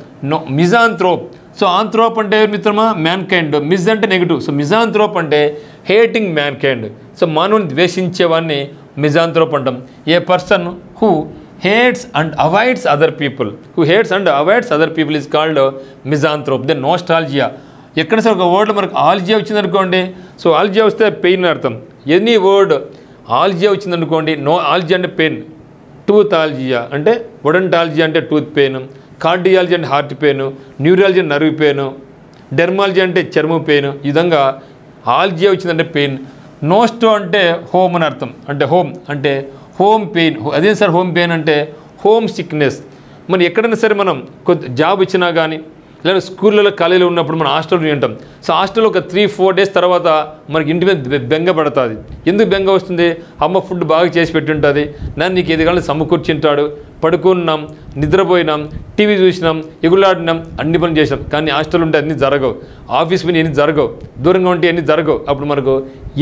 మిజాంథ్రోప్. సో ఆంథ్రోప్ అంటే మిత్రమా మ్యాన్ కైండ్, మిజ్ అంటే నెగిటివ్. సో మిజాంథ్రోప్ అంటే హేటింగ్ మ్యాన్ కైండ్. సో మానవుని ద్వేషించేవాడిని మిజాంథ్రోప్ అంటాం. A person who hates and avoids other people is called misanthrope. Then nostalgia. ఎక్కడ sir ఒక వర్డ్లో మనకు ఆల్జియా వచ్చిందనుకోండి, సో ఆల్జియా వస్తే పెయిన్ అర్థం. ఎనీ వర్డ్ ఆల్జియా వచ్చిందనుకోండి, ఆల్జియా అంటే పెయిన్. టూత్ ఆల్జియా అంటే ఒడంటాల్జియా అంటే టూత్ పెయిన్, కార్డియాలజీ అంటే హార్ట్ పెయిన్, న్యూరాలజీ అంటే నర్వ్ పెయిన్, డెర్మాలజీ అంటే చర్మం పెయిన్. ఈ విధంగా ఆల్జియా వచ్చిందంటే పెయిన్. నోస్టో అంటే హోమ్ అని అర్థం. అంటే హోమ్ పెయిన్. అదే సార్ హోమ్ పెయిన్ అంటే హోమ్ సిక్నెస్. మరి ఎక్కడైనా సరే మనం జాబ్ ఇచ్చినా కానీ లేదా స్కూళ్ళలో కాలేజీలో ఉన్నప్పుడు మనం హాస్టల్లో ఉంటాం. సో హాస్టల్లో ఒక 3-4 days తర్వాత మనకి ఇంటి మీద బెంగ పడుతుంది. ఎందుకు బెంగ వస్తుంది? అమ్మ ఫుడ్ బాగా చేసి పెట్టి ఉంటుంది, నన్ను నీకు ఏది కావాలి సమకూర్చుంటాడు, పడుకున్నాం, నిద్రపోయినాం, టీవీ చూసినాం, ఎగులాడినాం, అన్ని పనులు చేసినాం. కానీ హాస్టల్ ఉంటే అన్నీ జరగవు, ఆఫీస్ మీద ఎన్ని జరగవు, దూరంగా ఉంటే ఎన్ని జరగవు. అప్పుడు మనకు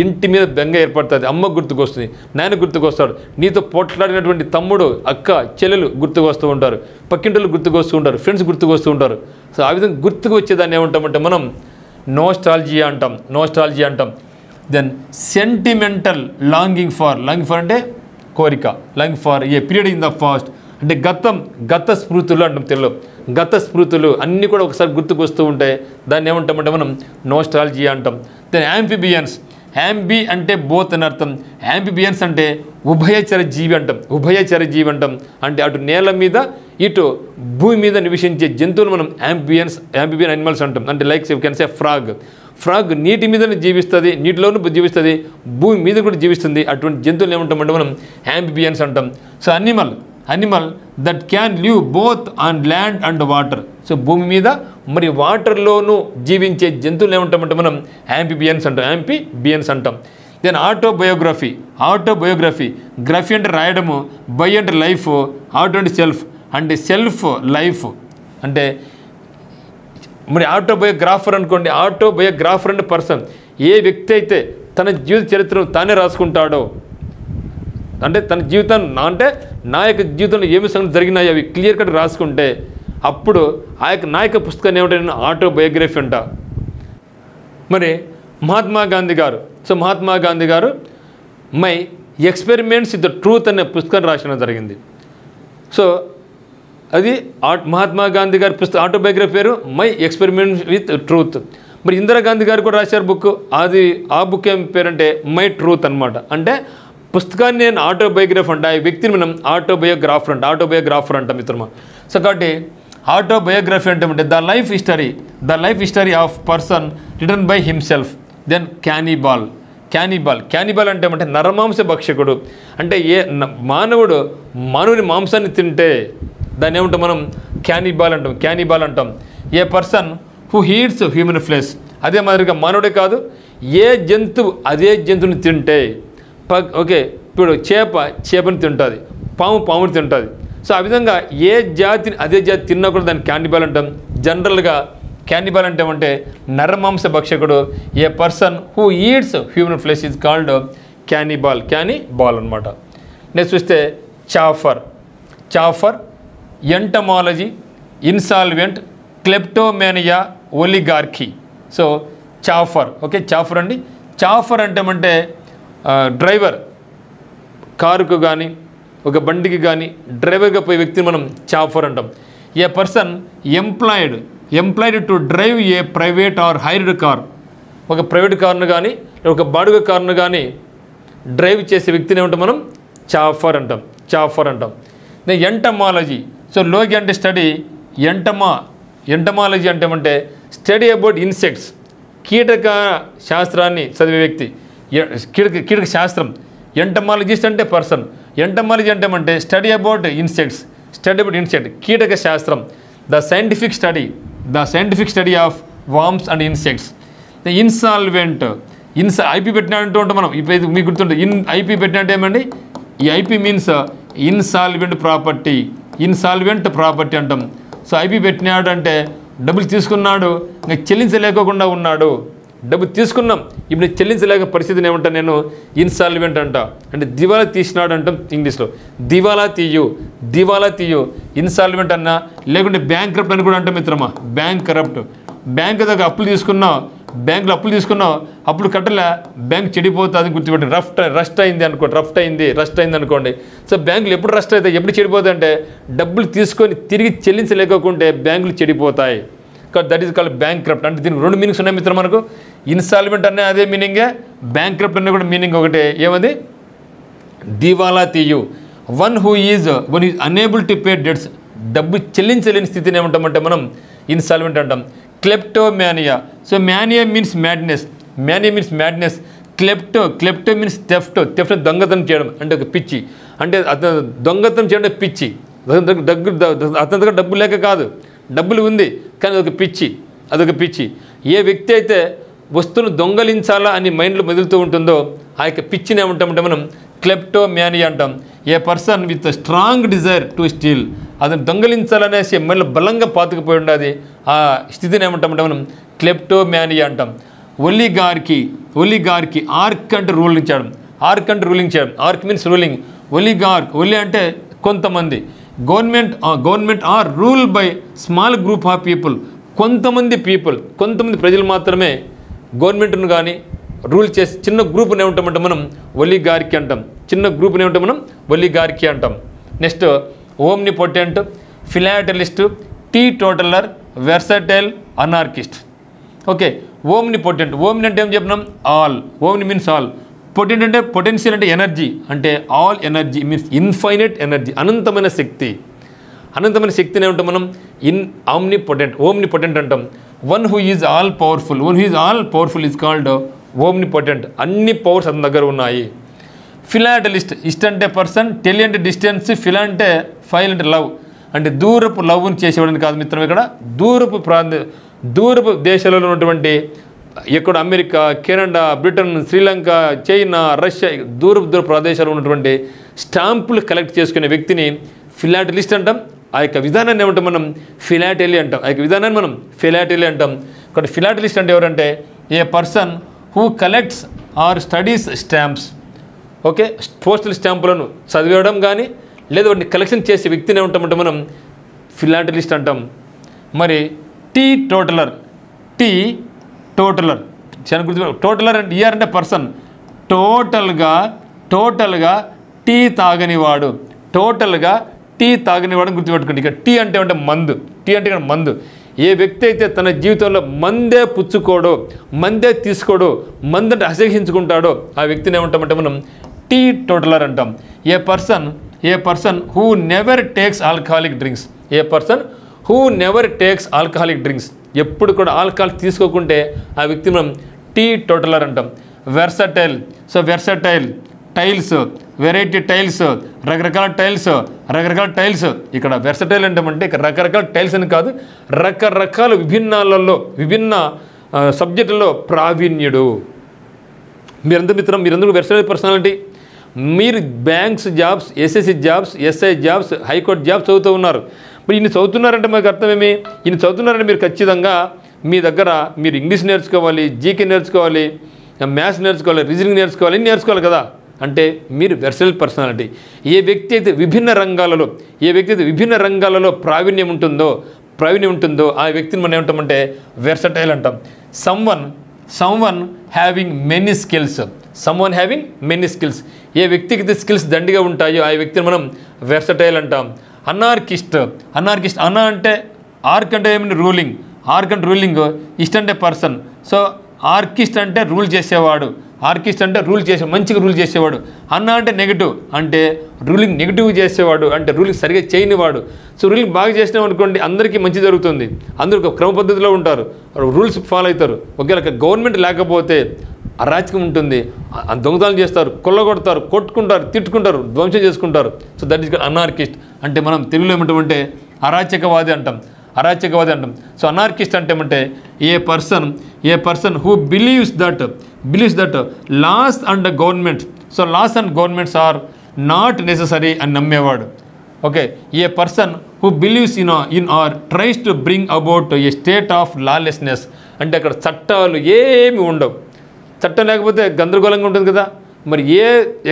ఇంటి మీద బెంగ ఏర్పడుతుంది. అమ్మ గుర్తుకొస్తుంది, నాయన గుర్తుకొస్తాడు, నీతో పోట్లాడినటువంటి తమ్ముడు, అక్క, చెల్లెలు గుర్తుకొస్తూ ఉంటారు, పక్కింటోళ్ళు గుర్తుకొస్తూ ఉంటారు, ఫ్రెండ్స్ గుర్తుకొస్తూ ఉంటారు. సో ఆ విధంగా గుర్తుకు వచ్చేదాన్ని ఏమంటామంటే మనం నోస్టాల్జియా అంటాం. దెన్ సెంటిమెంటల్ లాంగింగ్ ఫర్ అంటే కోరిక, longing for a period in the past అంటే గత స్మృతులు అంటాం తెలుగులో. గత స్మృతులు అన్నీ కూడా ఒకసారి గుర్తుకు వస్తూ ఉంటాయి, దాన్ని ఏమంటామంటే మనం నోస్టాల్జియా అంటాం. Then amphibians. యాంబి అంటే బోత్ అని అర్థం. యాంఫిబియన్స్ అంటే ఉభయచర జీవి అంటాం. అంటే అటు నేల మీద ఇటు భూమి మీద నివసించే జంతువులు మనం యాంఫిబియన్ అనిమల్స్ అంటాం. అంటే like you can say frog నీటి మీదనే జీవిస్తుంది, నీటిలోనూ జీవిస్తుంది, భూమి మీద కూడా జీవిస్తుంది. అటువంటి జంతువులు ఏమంటామంటే మనం యాంఫిబియన్స్ అంటాం. So animal that can live both on land and water. So భూమి మీద మరి వాటర్లోనూ జీవించే జంతువులు ఏమంటామంటే మనం యాంఫిబియన్స్ అంటాం. Then autobiography. గ్రఫీ అంటే రాయడము, బై అంటే లైఫ్, ఆటో అంటే సెల్ఫ్ లైఫ్. అంటే మరి ఆటోబయోగ్రాఫర్ అనుకోండి, ఆటోబయోగ్రాఫర్ అంటే పర్సన్. ఏ వ్యక్తి అయితే తన జీవిత చరిత్రను తానే రాసుకుంటాడో, అంటే తన జీవితాన్ని అంటే నా యొక్క జీవితంలో ఏమి సంగతి జరిగినాయి అవి క్లియర్ కట్ రాసుకుంటే అప్పుడు ఆ యొక్క నా యొక్క పుస్తకాన్ని ఏమిటంటే ఆటోబయోగ్రఫీ అంట. మరి మహాత్మా గాంధీ గారు my experiments with the truth అనే పుస్తకాన్ని రాసిన జరిగింది. సో అది మహాత్మా గాంధీ గారి పుస్తకం ఆటోబయోగ్రఫీ పేరు మై ఎక్స్పెరిమెంట్స్ విత్ ట్రూత్. మరి ఇందిరాగాంధీ గారు కూడా రాశారు బుక్, ఆ బుక్ ఏం పేరంటే మై ట్రూత్ అనమాట. అంటే పుస్తకాన్ని నేను ఆటోబయోగ్రఫీ అంటే ఆ వ్యక్తిని మనం ఆటోబయోగ్రాఫర్ అంటాం మిత్రమా. సో కాబట్టి ఆటోబయోగ్రఫీ అంటే the life history of person return by himself. Then cannibal అంటే నరమాంస భక్షకుడు. అంటే మానవుని మాంసాన్ని తింటే దాన్ని ఏమంటాం మనం క్యానిబాల్ అంటాం, క్యానిబాల్ అంటాం. A person who eats human flesh. అదే మాదిరిగా మానవుడే కాదు, ఏ జంతువు అదే జంతువుని తింటే, ఓకే, ఇప్పుడు చేపని తింటుంది, పాముని తింటుంది. సో ఆ విధంగా ఏ జాతిని అదే జాతి తిన్నా కూడా దాన్ని క్యానిబాల్ అంటాం. జనరల్గా క్యానిబాల్ అంటే నరమాంస భక్షకుడు. A person who eats human flesh is called cannibal అనమాట. నెక్స్ట్ చూస్తే chauffeur, entomology, insolvent, kleptomania, oligarchy. So chauffeur అండి. చాఫర్ అంటే డ్రైవర్, కారుకు కానీ ఒక బండికి కానీ డ్రైవర్గా పోయే వ్యక్తిని మనం చాఫర్ అంటాం. A person employed to drive a private or hired car. ఒక ప్రైవేట్ కార్ను కానీ ఒక బాడుగ కార్ను కానీ డ్రైవ్ చేసే వ్యక్తిని ఏమంటాం మనం చాఫర్ అంటాం. ఎంటమాలజీ. సో లోగి అంటే స్టడీ, ఎంటమాలజీ అంటే స్టడీ అబౌట్ ఇన్సెక్ట్స్, కీటక శాస్త్రాన్ని చదివే వ్యక్తి. కీటక శాస్త్రం. ఎంటమాలజిస్ట్ అంటే పర్సన్. ఎంటమాలజీ అంటే స్టడీ అబౌట్ ఇన్సెక్ట్స్, కీటక శాస్త్రం. The scientific study of worms and insects. The insolvent. IP పెట్టినట్టు ఉంటాం మనం. ఇప్పుడు మీకు గుర్తుంటుంది, ఐపీ పెట్టినట్టు ఏమండి, ఈ ఐపీ మీన్స్ ఇన్సాల్వెంట్ ప్రాపర్టీ అంటాం. సో ఐపీ పెట్టినాడు అంటే డబ్బులు తీసుకున్నాడు, ఇంకా చెల్లించలేకోకుండా ఉన్నాడు. డబ్బు తీసుకున్నాం, ఇప్పుడు చెల్లించలేక పరిస్థితిని ఏమంటాను నేను ఇన్సాల్వెంట్ అంటే దివాలా తీసినాడు అంటాం ఇంగ్లీష్లో. దివాలా తీయు ఇన్సాల్వెంట్ అన్నా, లేకుంటే బ్యాంక్ కరప్ట్ అని కూడా అంటాం మిత్రమా. బ్యాంక్ దగ్గర అప్పులు తీసుకున్నావు, అప్పుడు కట్టలే, బ్యాంక్ చెడిపోతుంది గుర్తుపెట్టి. రస్ట్ అయింది అనుకోండి. సో బ్యాంకులు ఎప్పుడు రస్ట్ అవుతాయి, ఎప్పుడు చెడిపోతాయి అంటే డబ్బులు తీసుకొని తిరిగి చెల్లించలేకుంటే బ్యాంకులు చెడిపోతాయి. That is called bankrupt. అంటే దీనికి రెండు మీనింగ్స్ ఉన్నాయి మిత్రం మనకు. ఇన్స్టాల్మెంట్ అనే అదే మీనింగే, బ్యాంక్ కరప్ట్ అనే కూడా మీనింగ్ ఒకటే. ఏమది? దివాలా తీయు. One is unable to pay debts. డబ్బు చెల్లించలేని స్థితిని ఏమంటామంటే మనం ఇన్స్టాల్మెంట్ అంటాం. Kleptomania. So mania means madness. Klepto means theft దొంగతనం చేయడం అంటే ఒక పిచ్చి. అంటే అతను దొంగతనం చేయడం పిచ్చి. అతని దగ్గర డబ్బు లేక కాదు, డబ్బులు ఉంది కానీ అదొక పిచ్చి. ఏ వ్యక్తి అయితే వస్తువును దొంగలించాలా అని మైండ్లో మెదులుతూ ఉంటుందో ఆ యొక్క పిచ్చిని ఏమంటామంటే మనం క్లెప్టోమానియా అంటాం. A person with strong desire to steal. అతను దొంగలించాలనేసి మైండ్లో బలంగా పాతుకుపోయి ఉండదు, ఆ స్థితిని ఏమంటామంటే మనం క్లెప్టోమానియా అంటాం. ఒలిగార్కీ. ఆర్క్ అంటే రూలింగ్ చేయడం. Arch means ruling. ఒలి అంటే కొంతమంది. Government or rule by small group of people. కొంతమంది ప్రజలు మాత్రమే గవర్నమెంట్ను కానీ రూల్ చేసి చిన్న గ్రూప్ని ఏమంటామంటే మనం ఒలిగార్కీ అంటాం. Next omnipotent, philatelist, teetotaller, versatile, anarchist. Okay, omnipotent. Omni అంటే ఏం చెప్పినాం? All. Omni means all. Potent అంటే పొటెన్షియల్ అంటే ఎనర్జీ, అంటే all energy means infinite energy, అనంతమైన శక్తిని ఏమంటాం మనం ఓమ్నిపోటెంట్ అంటాం. One who is all powerful is called omnipotent. అన్ని పవర్స్ అతని దగ్గర ఉన్నాయి. ఫిలాటలిస్ట్. అంటే పర్సన్, టెలి అంటే డిస్టెన్స్, ఫిలా అంటే ఫైల్ అంటే లవ్, అంటే దూరపు లవ్ని చేసేవాడని కాదు మిత్రం. ఇక్కడ దూరపు దేశాలలో ఉన్నటువంటి ఎక్కడ America, Canada, Britain, Sri Lanka, China, Russia, దూరపు ప్రదేశాల్లో ఉన్నటువంటి స్టాంపులు కలెక్ట్ చేసుకునే వ్యక్తిని ఫిలాటలిస్ట్ అంటాం. ఆ యొక్క విధానాన్ని ఏమంటాం మనం ఫిలాటెలీ అంటాం. కాబట్టి ఫిలాటలిస్ట్ అంటే ఎవరంటే a person who collects or studies stamps. Okay, postal స్టాంపులను చదివడం కానీ లేదా వాటిని కలెక్షన్ చేసే వ్యక్తిని ఏమంటామంటే మనం ఫిలాటలిస్ట్ అంటాం. మరి టీ టోటలర్ చాలా గుర్తు. టోటలర్ అంటే ఈఆర్ అంటే పర్సన్. టోటల్గా టీ తాగనివాడు గుర్తుపెట్టుకోండి. ఇక టీ అంటే మందు. ఏ వ్యక్తి అయితే తన జీవితంలో మందే పుచ్చుకోడో, మందే తీసుకోడో, మందు అంటే అసహించుకుంటాడో ఆ వ్యక్తిని ఏమంటామంటే మనం టీ టోటలర్ అంటాం. A person who never takes alcoholic drinks. ఎప్పుడు కూడా ఆల్కహాల్ తీసుకోకుంటే ఆ వ్యక్తి మనం టీ టోటలర్ అంటాం. వెర్సటైల్. టైల్స్ వెరైటీ టైల్స్, రకరకాల టైల్స్. ఇక్కడ వెర్సటైల్ అంటే ఇక్కడ రకరకాల టైల్స్ అని కాదు, రకరకాల విభిన్న సబ్జెక్టుల్లో ప్రావీణ్యుడు. మీరందరూ వెర్సటైల్ పర్సనాలిటీ. మీరు banks jobs, SSC jobs, SI jobs, high court jobs చదువుతూ ఉన్నారు. మరి ఇన్ని చదువుతున్నారంటే మాకు అర్థమేమి? ఇన్ని చదువుతున్నారంటే మీరు ఖచ్చితంగా మీ దగ్గర మీరు ఇంగ్లీష్ నేర్చుకోవాలి, జీకే నేర్చుకోవాలి, మ్యాథ్స్ నేర్చుకోవాలి, రీజనింగ్ నేర్చుకోవాలి, ఇన్ని నేర్చుకోవాలి కదా. అంటే మీరు వెర్సటైల్ పర్సనాలిటీ. ఏ వ్యక్తి అయితే విభిన్న రంగాలలో ప్రావీణ్యం ఉంటుందో ఆ వ్యక్తిని మనం ఏమంటామంటే వెర్సటైల్ అంటాం. Someone having many skills. ఏ వ్యక్తికి స్కిల్స్ దండిగా ఉంటాయో ఆ వ్యక్తిని మనం వెర్సటైల్ అంటాం. అనార్కిస్ట్. అనా అంటే ఆర్క్ అంటే ఏమైనా రూలింగ్, ఇస్ట్ అంటే పర్సన్. సో ఆర్కిస్ట్ అంటే రూల్ చేసేవాడు, మంచిగా రూల్ చేసేవాడు. అన్నా అంటే నెగిటివ్, అంటే రూలింగ్ నెగిటివ్ చేసేవాడు, అంటే రూలింగ్ సరిగా చేయనివాడు. సో రూలింగ్ బాగా చేసినాం అనుకోండి అందరికీ మంచి జరుగుతుంది, అందరూ ఒక క్రమ పద్ధతిలో ఉంటారు, రూల్స్ ఫాలో అవుతారు. ఒకవేళ గవర్నమెంట్ లేకపోతే అరాచకం ఉంటుంది, దొంగతనాలు చేస్తారు, కొల్లగొడతారు, కొట్టుకుంటారు, తిట్టుకుంటారు, ధ్వంసం చేసుకుంటారు. So that is anarchist. అంటే మనం తెలుగులో ఏమంటామంటే అరాచకవాది అంటాం. సో అనార్కిస్ట్ అంటే ఏమంటే a person who believes that laws and government. So laws and governments are not necessary అని నమ్మేవాడు. Okay, a person who believes in or tries to bring about a state of lawlessness. అంటే అక్కడ చట్టాలు ఏమి ఉండవు. చట్టం లేకపోతే గందరగోళంగా ఉంటుంది కదా. మరి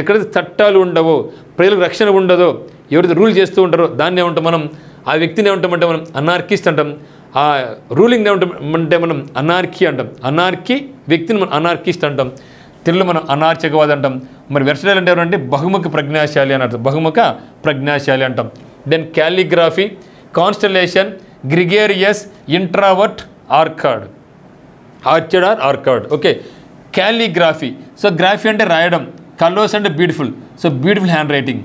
ఎక్కడైతే చట్టాలు ఉండవో, ప్రజలకు రక్షణ ఉండదో, ఎవరైతే రూల్ చేస్తూ ఉంటారో దాన్ని ఏమంటాం మనం, ఆ వ్యక్తిని ఏమంటామంటే మనం అనార్కిస్ట్ అంటాం. ఆ రూలింగ్ ఏమంటామంటే మనం అనార్కీ అంటాం. వ్యక్తిని మనం అనార్కిస్ట్ అంటాం. తెలుగులో మనం అనార్చకవాది అంటాం. మరి వెర్సటైల్ అంటే ఎవరంటే బహుముఖ ప్రజ్ఞాశాలి అని అర్థం, అంటాం. Then calligraphy, constellation, gregarious, introvert, orchard. Okay, calligraphy. So graphy అంటే రాయడం, కలర్స్ అంటే beautiful. So beautiful hand writing.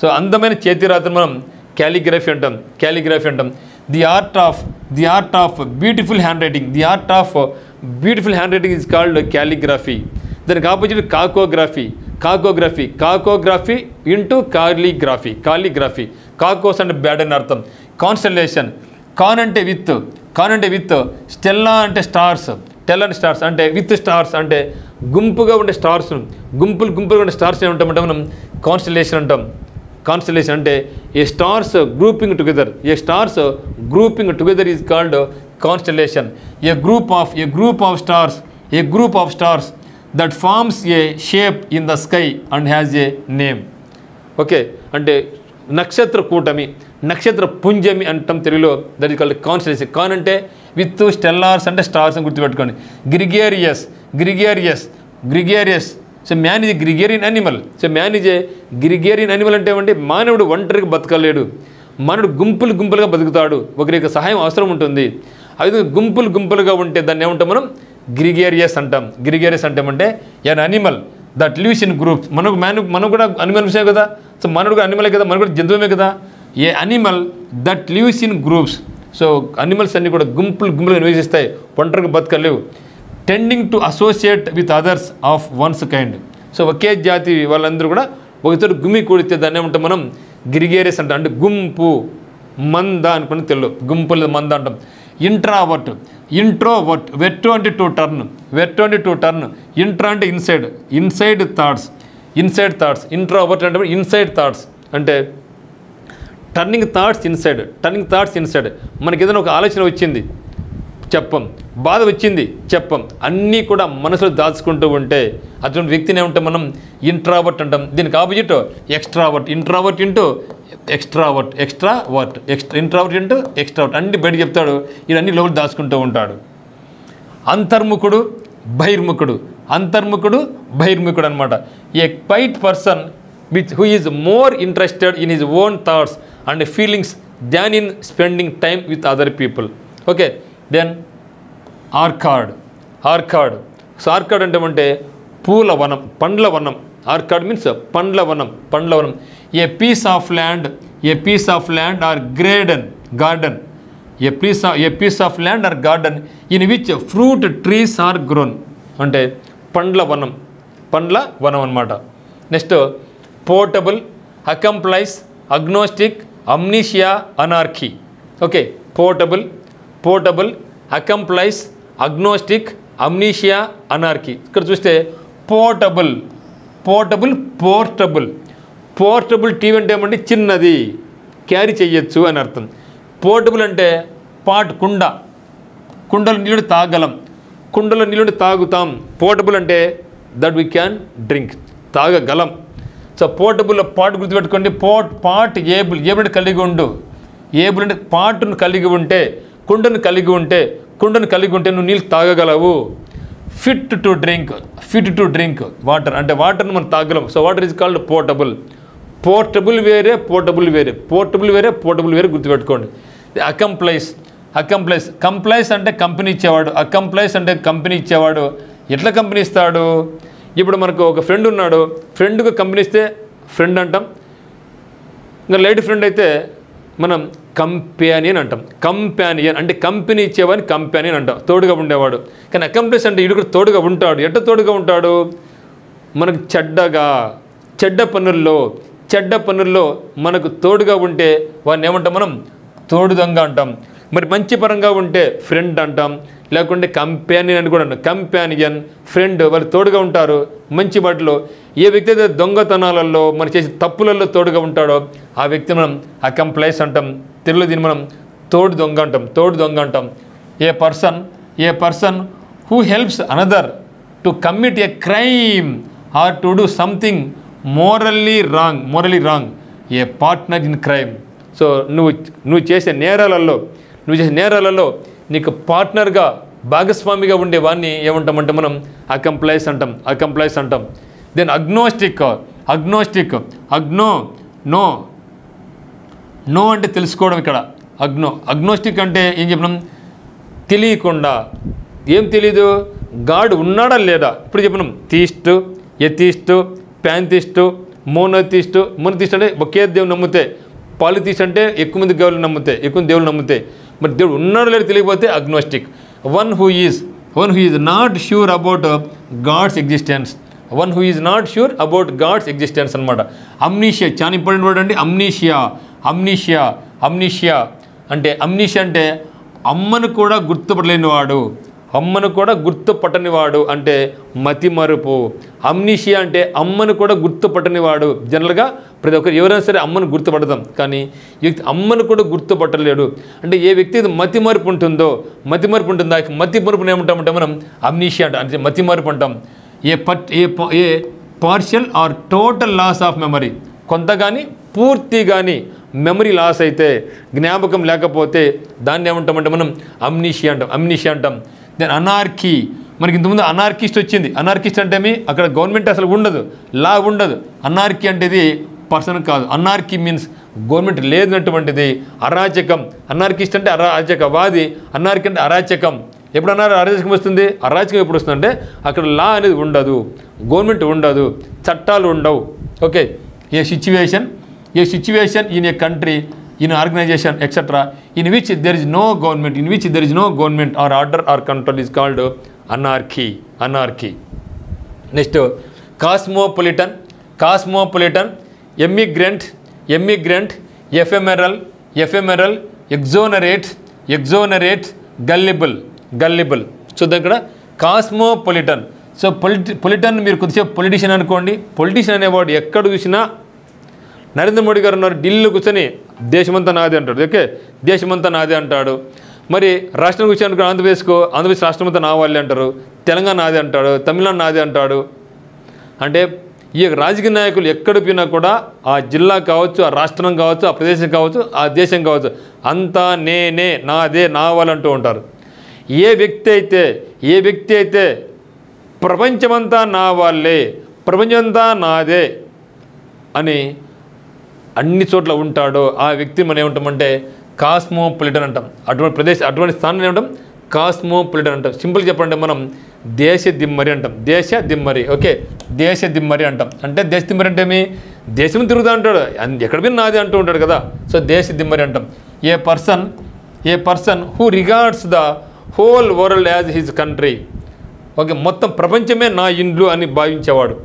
సో అందమైన చేతిరాతను మనం క్యాలిగ్రఫీ అంటాం. The art of beautiful hand writing is called calligraphy. దానికి ఆపోజిట్ కాకోగ్రఫీ ఇంటూ కాలిగ్రఫీ. కాకోస్ అంటే బ్యాడ్ అని అర్థం. కాన్స్టలేషన్, కాన్ అంటే విత్, స్టెల్లా అంటే స్టార్స్, అంటే విత్ స్టార్స్, అంటే గుంపుగా ఉండే స్టార్స్, గుంపులుగా ఉండే స్టార్స్ ఏమంటామంటే మనం కాన్స్టలేషన్ అంటాం. కాన్స్టలేషన్ అంటే a stars grouping together is called constellation. A group of stars that forms a shape in the sky and has a name. Okay, అంటే నక్షత్ర కూటమి, నక్షత్ర పుంజమి అంటాం తెలుగులో. That is called constellation. Con అంటే విత్, స్టెల్లార్స్ అంటే స్టార్స్ అని గుర్తుపెట్టుకోండి. Gregarious. So man is gregarian animal. అంటే ఏమంటే మానవుడు ఒంటరికి బతకలేడు, మానవుడు గుంపులుగా బతుకుతాడు, ఒకరి యొక్క సహాయం అవసరం ఉంటుంది. అది గుంపులుగా ఉంటే దాన్ని ఏమంటాం మనం గ్రిగేరియస్ అంటాం. అంటే an animal that lives in groups. మనం కూడా అనిమల్ విషయం కదా. సో మనడు కూడా అనిమలే కదా, మనకు కూడా జంతువుమే కదా. A animal that lives in groups. So animals అన్నీ కూడా గుంపులుగా నివసిస్తాయి, ఒంటరికి బతకలేవు. Tending to associate with others of one's kind. So ఒకే జాతి వాళ్ళందరూ కూడా ఒకచోట గుమ్మి కూడితే దాన్ని ఏమంటాం మనం గ్రిగేరియస్ అంటాం. అంటే గుంపు, మంద అనుకుని తెలుగు, గుంపుల మంద అంటాం. ఇంట్రోవర్ట్. వెర్టో అంటే టు టర్న్. ఇంట్రా అంటే ఇన్సైడ్ థాట్స్. ఇంట్రోవర్ట్ అంటే ఇన్సైడ్ థాట్స్, అంటే టర్నింగ్ థాట్స్ ఇన్సైడ్. మనకి ఏదైనా ఒక ఆలోచన వచ్చింది చెప్పం, బాధ వచ్చింది చెప్పం, అన్నీ కూడా మనసులో దాచుకుంటూ ఉంటే అటువంటి వ్యక్తిని ఏమంటాం మనం ఇంట్రావర్ట్ అంటాం. దీనికి ఆపోజిట్ ఎక్స్ట్రావర్ట్. ఇంట్రావర్ట్ అన్ని బయట చెప్తాడు, ఇవన్నీ లోపల దాచుకుంటూ ఉంటాడు. అంతర్ముఖుడు బహిర్ముఖుడు అనమాట. A quiet person who is more interested in his own thoughts and feelings than in spending time with other people. Okay, then orchard. So orchard అంటే పూల వనం, పండ్ల వనం. ఆర్కాడ్ మీన్స్ పండ్ల వనం. A piece of land or garden. A piece of land or garden in which fruit trees are grown. అంటే పండ్ల వనం అన్నమాట. Next portable, accomplice, agnostic, amnesia, anarchy. Okay, portable, accomplice, agnostic, amnesia, anarchy. ఇక్కడ చూస్తే portable TV అంటే ఏమంటే చిన్నది, carry చేయొచ్చు అని అర్థం. పోర్టబుల్ అంటే కుండలో నీళ్ళు తాగలం, కుండలో నీళ్ళు తాగుతాం. పోర్టబుల్ అంటే దట్ వీ క్యాన్ డ్రింక్, తాగగలం. సో పోర్టబుల్లో పాట్ గుర్తుపెట్టుకోండి. పాట్ ఏబుల్ అంటే కలిగి ఉండు, ఏబుల్ అంటే పాటును కలిగి ఉంటే, కుండను కలిగి ఉంటే నువ్వు నీళ్ళు తాగగలవు. ఫిట్ టు డ్రింక్ వాటర్ అంటే వాటర్ను మనం తాగలం. So water is called portable. Portable వేరే గుర్తుపెట్టుకోండి. కంప్లైస్ అంటే కంపెనీ ఇచ్చేవాడు. ఎట్లా కంపెనీ ఇస్తాడు? ఇప్పుడు మనకు ఒక ఫ్రెండ్ ఉన్నాడు, ఫ్రెండ్కు కంపెనీ ఇస్తే ఫ్రెండ్ అంటాం. ఇంకా లేడీ ఫ్రెండ్ అయితే మనం కంపానియన్ అంటాం. కంపానియన్ అంటే కంపెనీ ఇచ్చేవాడిని కంపానియన్ అంటాం, తోడుగా ఉండేవాడు. కానీ అకంప్లైస్ అంటే ఇడు కూడా తోడుగా ఉంటాడు. ఎట్లా తోడుగా ఉంటాడు? మనకు చెడ్డ పనుల్లో మనకు తోడుగా ఉంటే వాడిని ఏమంటాం? మనం తోడు దొంగ అంటాం. మరి మంచి పరంగా ఉంటే ఫ్రెండ్ అంటాం, లేకుంటే కంపానియన్ అని కూడా అంటాం. కంపానియన్, ఫ్రెండ్ వాళ్ళు తోడుగా ఉంటారు మంచి వాటిలో. ఏ వ్యక్తి అయితే దొంగతనాలలో మన చేసే తప్పులలో తోడుగా ఉంటాడో ఆ వ్యక్తి మనం అకంప్లైస్ అంటాం. తెలుగులో దీన్ని మనం తోడు దొంగ అంటాం. A person who helps another to commit a crime or to do something morally wrong, a partner in crime. So నువ్వు చేసే నేరాలలో నీకు పార్ట్నర్గా భాగస్వామిగా ఉండే వాడిని ఏమంటామంటే మనం అకంప్లైస్ అంటాం. దెన్ అగ్నోస్టిక్ నో అంటే తెలుసుకోవడం. ఇక్కడ అగ్నోస్టిక్ అంటే ఏం చెప్పినాం? తెలియకుండా. ఏం తెలీదు? గాడ్ ఉన్నాడా లేదా? ఇప్పుడు చెప్పినాం థీస్ట్, ఎథీస్ట్, ప్యాంథిస్టు, మోనోథిస్ట్ అంటే ఒకే దేవుని నమ్ముతే. పాలిథిస్ట్ అంటే ఎక్కువ మంది దేవుళ్ళు నమ్ముతే. మరి దేవుడు ఉన్నాడో లేదో తెలియకపోతే agnostic. One who is not sure about God's existence. అనమాట. అమ్నీషియా చాలా ఇంపార్టెంట్ వర్డ్ అండి. అమ్నీషియా అంటే అమ్మను కూడా గుర్తుపట్టనివాడు అంటే మతిమరుపు. అమ్నీషియా అంటే అమ్మను కూడా గుర్తుపట్టనివాడు. జనరల్గా ప్రతి ఒక్కరు ఎవరైనా సరే అమ్మను గుర్తుపడతాం, కానీ ఈ వ్యక్తి అమ్మను కూడా గుర్తుపట్టలేడు అంటే ఏ వ్యక్తి మతిమరుపు ఉంటుందో ఆ మతిమరుపుని ఏమంటామంటే మనం అమ్నీషియా అంటే మతిమరుపు అంటాం. A partial or total loss of memory, కొంత కానీ పూర్తి కానీ మెమరీ లాస్ అయితే, జ్ఞాపకం లేకపోతే దాన్ని ఏమంటామంటే మనం అమ్నీషియా అంటాం. Then anarchy. మనకి ఇంతకుముందు అనార్కిస్ట్ వచ్చింది. అనార్కిస్ట్ అంటే అక్కడ గవర్నమెంట్ అసలు ఉండదు, లా ఉండదు. అనార్కీ అంటే ఇది పర్సన్ కాదు. అనార్కీ మీన్స్ గవర్నమెంట్ లేనటువంటిది, అరాచకం. అనార్కిస్ట్ అంటే అరాచకవాది, అనార్కీ అంటే అరాచకం. ఎప్పుడు అరాచకం వస్తుంది? అరాచకం ఎప్పుడు వస్తుంది అంటే అక్కడ లా అనేది ఉండదు, గవర్నమెంట్ ఉండదు, చట్టాలు ఉండవు. Okay, A situation in a country, in organization etc. in which there is no government or order or control is called anarchy. Next, cosmopolitan, immigrant, ephemeral, exonerate, gullible. So ఇక్కడ cosmopolitan. సో పొలిటన్ మీరు కొద్దిసేపు politician అనుకోండి. Politician అనేవాడు ఎక్కడ చూసినా, నరేంద్ర మోడీ గారు ఉన్నారు, ఢిల్లీలో కూర్చొని దేశమంతా నాదే అంటాడు. ఓకే, దేశమంతా నాదే అంటాడు. మరి రాష్ట్రం కూర్చొని ఆంధ్రప్రదేశ్ రాష్ట్రమంతా నా వాళ్ళే అంటారు, తెలంగాణ నాదే అంటాడు, తమిళనాడు నాదే అంటాడు. అంటే ఈ రాజకీయ నాయకులు ఎక్కడ పోయినా కూడా ఆ జిల్లా కావచ్చు, ఆ రాష్ట్రం కావచ్చు, ఆ ప్రదేశం కావచ్చు, ఆ దేశం కావచ్చు, అంతా నేనే, నాదే, నా వాళ్ళంటూ ఉంటారు. ఏ వ్యక్తి అయితే ప్రపంచమంతా నా వాళ్ళే, ప్రపంచమంతా నాదే అని అన్ని చోట్ల ఉంటాడో ఆ వ్యక్తి మనం ఏమంటామంటే కాస్మోపాలిటన్ అంటాం. అటువంటి స్థానాన్ని ఏమంటాం? కాస్మోపాలిటన్ అంటాం. సింపుల్ చెప్పండి, మనం దేశ దిమ్మరి అంటాం. ఓకే, దేశ దిమ్మరి అంటాం. అంటే దేశ దిమ్మరి అంటే దేశం తిరుగుతూ ఉంటాడు, ఎక్కడ పోయినా నాదే అంటూ ఉంటాడు కదా. సో దేశ దిమ్మరి అంటాం. A person who regards the whole world as his country. Okay, మొత్తం ప్రపంచమే నా ఇండ్లు అని భావించేవాడు.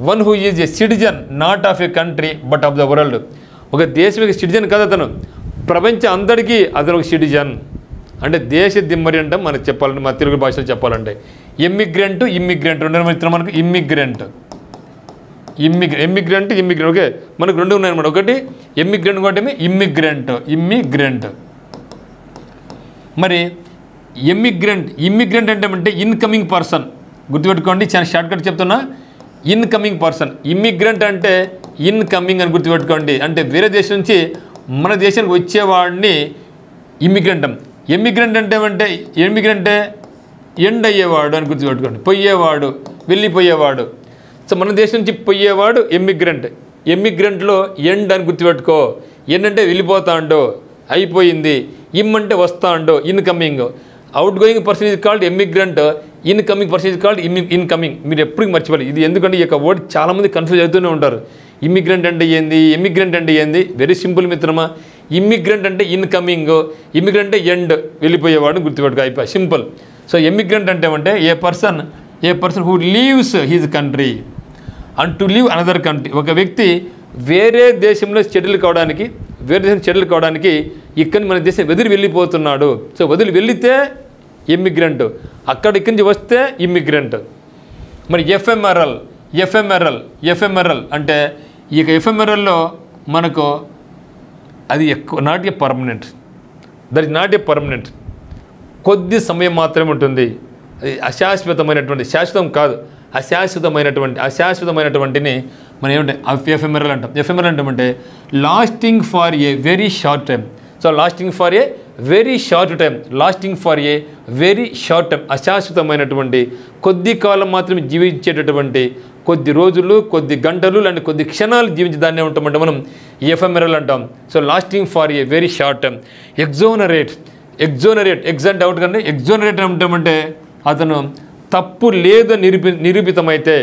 One who is a citizen not of a country but of the world. ఒక దేశం యొక్క సిటిజన్ కాదు అతను, ప్రపంచం అందరికీ అతను ఒక సిటిజన్. అంటే దేశ దిమ్మరి అంటాం మనకు చెప్పాలంటే, మన తెలుగు భాషలో చెప్పాలంటే. ఇమ్మిగ్రెంట్ రెండు మిత్రం మనకు ఇమ్మిగ్రెంట్ ఓకే, మనకు రెండు ఉన్నాయన్నమాట. ఒకటి ఎమ్మిగ్రెంట్, ఇంకోటి ఇమ్మిగ్రెంట్. మరి ఇమ్మిగ్రెంట్ అంటే ఇన్కమింగ్ పర్సన్. గుర్తుపెట్టుకోండి, చాలా షార్ట్కట్ చెప్తున్నా. Incoming person. ఇమ్మిగ్రెంట్ అంటే ఇన్కమింగ్ అని గుర్తుపెట్టుకోండి. అంటే వేరే దేశం నుంచి మన దేశానికి వచ్చేవాడిని ఇమ్మిగ్రెంట్. ఎమ్మిగ్రెంట్ అంటే ఎమ్మిగ్రెంటే ఎండ్ అయ్యేవాడు అని గుర్తుపెట్టుకోండి. పోయేవాడు, వెళ్ళిపోయేవాడు. సో మన దేశం నుంచి పోయేవాడు ఎమ్మిగ్రెంట్. ఎమ్మిగ్రెంట్లో ఎండ్ అని గుర్తుపెట్టుకో. ఎండ్ అంటే వెళ్ళిపోతాండో, అయిపోయింది. అంటే వస్తాండో, incoming. Outgoing person is called emigrant, incoming person is called incoming. మీరు ఎప్పుడు మర్చిపోవాలి ఇది, ఎందుకంటే ఈ యొక్క వర్డ్ చాలామంది కన్ఫ్యూజ్ అవుతూనే ఉంటారు. ఇమ్మిగ్రెంట్ అంటే ఏంది, ఎమ్మిగ్రెంట్ అంటే ఏంది? వెరీ సింపుల్ మిత్రమా. ఇమ్మిగ్రెంట్ అంటే ఇన్కమింగ్, ఇమ్మిగ్రెంట్ అంటే ఎండ్, వెళ్ళిపోయేవాడు గుర్తుపెట్టుకో, అయిపోయి సింపుల్. సో ఎమ్మిగ్రెంట్ అంటే a person who leaves his country and to leave another country. ఒక వ్యక్తి వేరే దేశంలో సెటిల్ కావడానికి, ఇక్కడ మన దేశం వదిలి వెళ్ళిపోతున్నాడు. సో వదిలి వెళ్ళితే ఎమ్మిగ్రెంట్, ఇక్కడి నుంచి వస్తే ఇమ్మిగ్రెంట్. మరి ఎఫ్ఎంఆర్ఎల్ అంటే ఇక ఎఫ్ఎంఆర్ఎల్లో మనకు అది not a permanent, that is not a permanent. కొద్ది సమయం మాత్రమే ఉంటుంది. అది అశాశ్వతమైనటువంటి, శాశ్వతం కాదు, అశాశ్వతమైనటువంటిని మనం ఏమంటే ఎఫ్ఎంఆర్ఎల్ అంటాం. ఎఫ్ఎంఆర్ఎల్ అంటే lasting for a very short time. So lasting for a very short time, అశాశ్వతమైనటువంటి, కొద్ది కాలం మాత్రమే జీవించేటటువంటి, కొద్ది రోజులు, కొద్ది గంటలు లాంటి కొద్ది క్షణాలు జీవించి దాన్నే ఉంటామంటే మనం ఎఫ్ఎంఆర్ఎల్ అంటాం. So lasting for a very short time. Exonerate exact out కంటే ఎగ్జోనరేట్ అంటామంటే అతను తప్పు లేదు నిరూపితమైతే,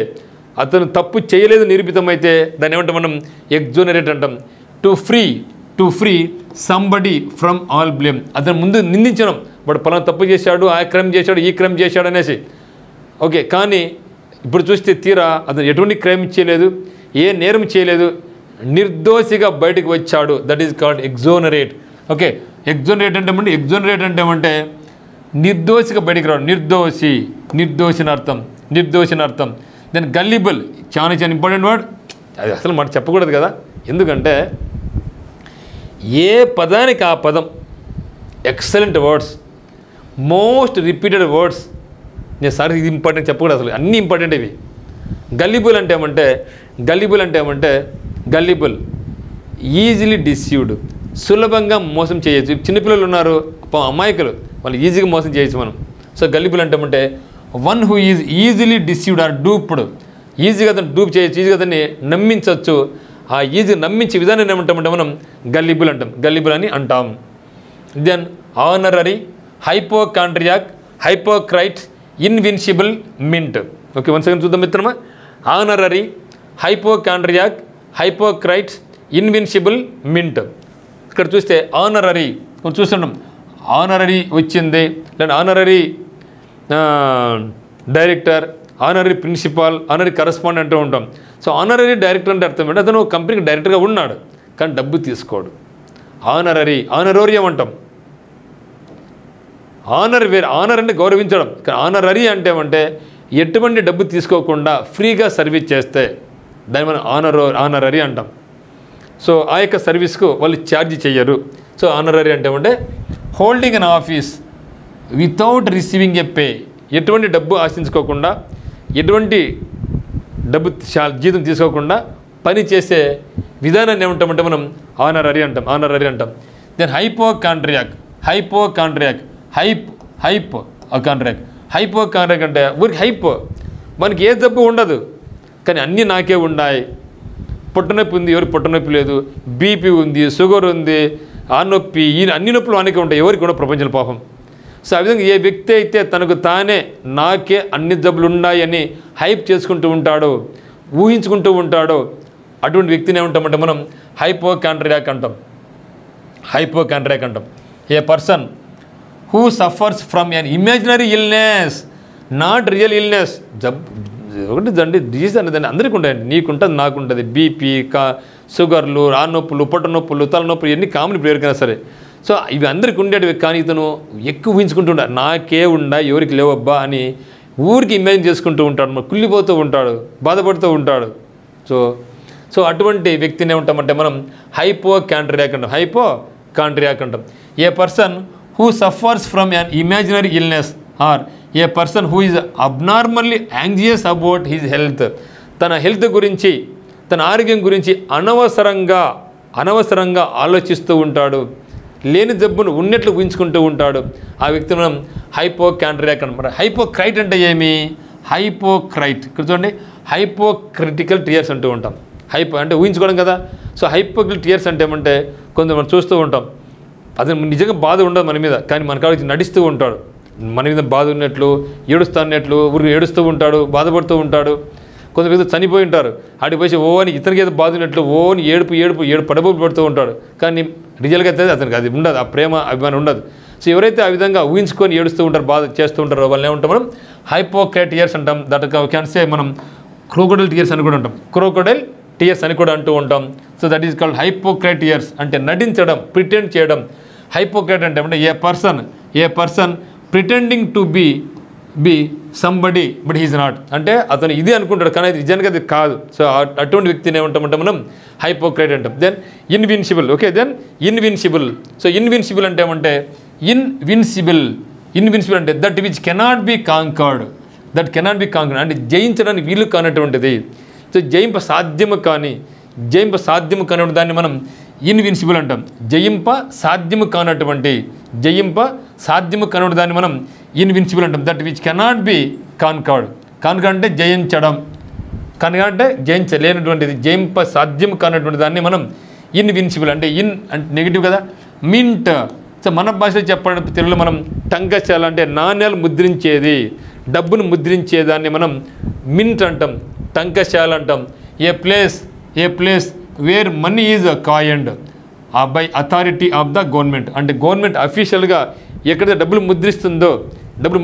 అతను తప్పు చేయలేదు నిరూపితమైతే దాన్ని ఏమంటాం మనం ఎగ్జోనరేట్ అంటాం. To free somebody from all blame. అతను ముందు నిందించడం, వాడు పలానా తప్పు చేశాడు, ఆ క్రైమ్ చేశాడు, ఈ క్రైమ్ చేశాడు అనేసి. ఓకే, కానీ ఇప్పుడు చూస్తే తీరా అతను ఎటువంటి క్రైమ్ చేయలేదు, ఏ నేరం చేయలేదు, నిర్దోషిగా బయటకు వచ్చాడు. That is called exonerate. Okay, exonerate అంటే ఏమంటే నిర్దోషిగా బయటికి రావడం, నిర్దోషి అని అర్థం. దెన్ గల్లిబుల్, చాలా ఇంపార్టెంట్ వర్డ్. అది అసలు మనం చెప్పకూడదు కదా, ఎందుకంటే ఏ పదానికి ఆ పదం. Excellent words, most repeated words. నేను సార్ ఇది ఇంపార్టెంట్ చెప్పకూడదు, అసలు అన్నీ ఇంపార్టెంట్ ఇవి. గల్లిబుల్ అంటే గల్లిబుల్ ఈజీలీ డిసీవ్డ్, సులభంగా మోసం చేయొచ్చు. చిన్నపిల్లలు ఉన్నారు, అమాయకులు, వాళ్ళు ఈజీగా మోసం చేయొచ్చు మనం. సో గల్లిబుల్ అంటే one who is easily deceived or duped. ఈజీగా అతను డూప్ చేయొచ్చు, ఈజీగా అతన్ని నమ్మించవచ్చు. ఆ ఈజీ నమ్మించే విధానం ఏమంటామంటే మనం గల్లిబుల్ అని అంటాం. Then honorary, hypocrite, invincible, mint. Okay, one second చూద్దాం మిత్రమా. Honorary, hypocrite, invincible, mint. ఇక్కడ చూస్తే ఆనరరీ చూస్తున్నాం, ఆనరరీ వచ్చింది, లేదా honorary director, honorary principal, honorary correspondent అంటూ ఉంటాం. సో ఆనరరీ డైరెక్టర్ అంటే అర్థం ఏంటంటే అతను కంపెనీకి డైరెక్టర్గా ఉన్నాడు కానీ డబ్బు తీసుకోడు. ఆనరోరియం అంటాం. ఆనర్ అంటే గౌరవించడం, ఆనరరీ అంటే ఎటువంటి డబ్బు తీసుకోకుండా ఫ్రీగా సర్వీస్ చేస్తే దాన్ని మనం ఆనరరీ అంటాం. సో ఆ యొక్క సర్వీస్కు వాళ్ళు ఛార్జ్ చేయరు. సో ఆనరరీ అంటే holding an office without receiving a pay, ఎటువంటి డబ్బు ఆశించుకోకుండా, ఎటువంటి డబ్బు జీతం తీసుకోకుండా పని చేసే విధానాన్ని ఏమంటామంటే మనం ఆనరరీ అంటాం. దెన్ హైపోకాండ్రియాక్ అంటే ఊరికి మనకి ఏ జబ్బు ఉండదు కానీ అన్నీ నాకే ఉన్నాయి. పొట్టనొప్పి ఉంది, ఎవరికి పొట్టనొప్పి లేదు, బీపీ ఉంది, షుగర్ ఉంది, ఆ నొప్పి, ఈ అన్ని నొప్పులు వానికే ఉంటాయి, ఎవరికి కూడా ప్రపంచంలో పాపం. సో ఆ విధంగా ఏ వ్యక్తి అయితే తనకు తానే నాకే అన్ని జబ్బులు ఉన్నాయని హైప్ చేసుకుంటూ ఉంటాడో, ఊహించుకుంటూ ఉంటాడో అటువంటి వ్యక్తిని ఏమంటామంటే మనం హైపోకాండ్రియాక్ అంటాం. A person who suffers from an imaginary illness, not real illness. ఒకటి దండి డిజీజ్ అనేది అందరికీ ఉంటాయండి. నీకుంటుంది, నాకుంటుంది. బీపీ, షుగర్లు, ఆ నొప్పులు, పొట్ట నొప్పులు, తలనొప్పులు ఇవన్నీ కామన్ ఇప్పుడు ఎవరికైనా సరే. సో ఇవి అందరికీ ఉండేటివి. కానీ ఇతను ఎక్కువ ఊహించుకుంటూ ఉంటాడు, నాకే ఉండా ఎవరికి లేవబ్బా అని ఊరికి ఇమేజిన్ చేసుకుంటూ ఉంటాడు, మరి కుళ్ళిపోతూ ఉంటాడు, బాధపడుతూ ఉంటాడు. సో అటువంటి వ్యక్తిని ఏమంటామంటే మనం హైపోకాండ్రియాక్ అంటాం. హైపోకాండ్రియాక్ అంటాం. A person who suffers from an imaginary illness or a person who is abnormally anxious about his health. తన హెల్త్ గురించి, తన ఆరోగ్యం గురించి అనవసరంగా ఆలోచిస్తూ ఉంటాడు, లేని జబ్బును ఉన్నట్లు ఊహించుకుంటూ ఉంటాడు. ఆ వ్యక్తిని మనం హైపోకాండ్రియాక్ అనమాట. హైపోక్రైట్ అంటే ఏమి? హైపోక్రైట్ ఇక్కడ చూడండి, హైపోక్రిటికల్ టియర్స్ అంటూ ఉంటాం. హైపో అంటే ఊహించుకోవడం కదా. సో హైపోక్రిటికల్ టియర్స్ అంటే ఏమంటే కొంచెం మనం చూస్తూ ఉంటాం, అతను నిజంగా బాధ ఉండదు మన మీద, కానీ మన కాడికి నడుస్తూ ఉంటాడు, మన మీద బాధ ఉన్నట్లు, ఏడుస్తూ ఉన్నట్లు, ఊరికి ఏడుస్తూ ఉంటాడు, బాధపడుతూ ఉంటాడు. కొంత వ్యక్తులు చనిపోయి ఉంటారు, ఆడికి పోయి అని ఇతనికి ఏదో బాధ ఉన్నట్లు ఓని ఏడుపు పడబోపు పడుతూ ఉంటాడు. కానీ రియల్గా అయితే అతనికి అది ఉండదు, ఆ ప్రేమ అభిమానం ఉండదు. సో ఎవరైతే ఆ విధంగా ఊహించుకొని ఏడుస్తూ ఉంటారు, బాధ చేస్తూ ఉంటారో వాళ్ళని ఏమంటాం మనం హైపోక్రైట్ టియర్స్ అంటాం. దట్ క్యాన్ సే మనం క్రోకోడైల్ టియర్స్ అని కూడా అంటాం. క్రోకోడైల్ టియర్స్ అని కూడా అంటూ ఉంటాం. So that is called hypocrite tears. అంటే నటించడం, ప్రిటెండ్ చేయడం. హైపోక్రైట్ అంటే a person pretending to be somebody but he's not. అంటే అతను ఇది అనుకుంటాడు కానీ అది నిజానికి అది కాదు. సో అటువంటి వ్యక్తిని ఏమంటామంటే మనం హైపోక్రైట్ అంటాం. Then invincible. Okay, then invincible. So invincible అంటే ఏమంటే ఇన్విన్సిబుల్ అంటే that which cannot be conquered. అంటే జయించడానికి వీలు కానటువంటిది. సో జయింప సాధ్యము కానిటువంటి దాన్ని మనం ఇన్విన్సిబుల్ అంటాం. జయింప సాధ్యము కానటువంటి దాన్ని మనం ఇన్విన్సిబుల్ అంటాం. That which cannot B conquered. Conquered అంటే జయించడం, కాన్కర్డ్ అంటే జయించలేనటువంటిది, జయింప సాధ్యం కానటువంటి దాన్ని మనం ఇన్విన్సిబుల్ అంటే నెగిటివ్ కదా. మింట్. సో మన భాషలో చెప్పాలంటే తెలుగులో మనం టంకశాల అంటే నాణ్యాలు ముద్రించేది, డబ్బును ముద్రించేదాన్ని మనం మింట్ అంటాం, టంకశాల అంటాం. A place where money is coined by authority of the government. అంటే గవర్నమెంట్ అఫీషియల్గా ఎక్కడైతే డబ్బులు ముద్రిస్తుందో, డబ్బులు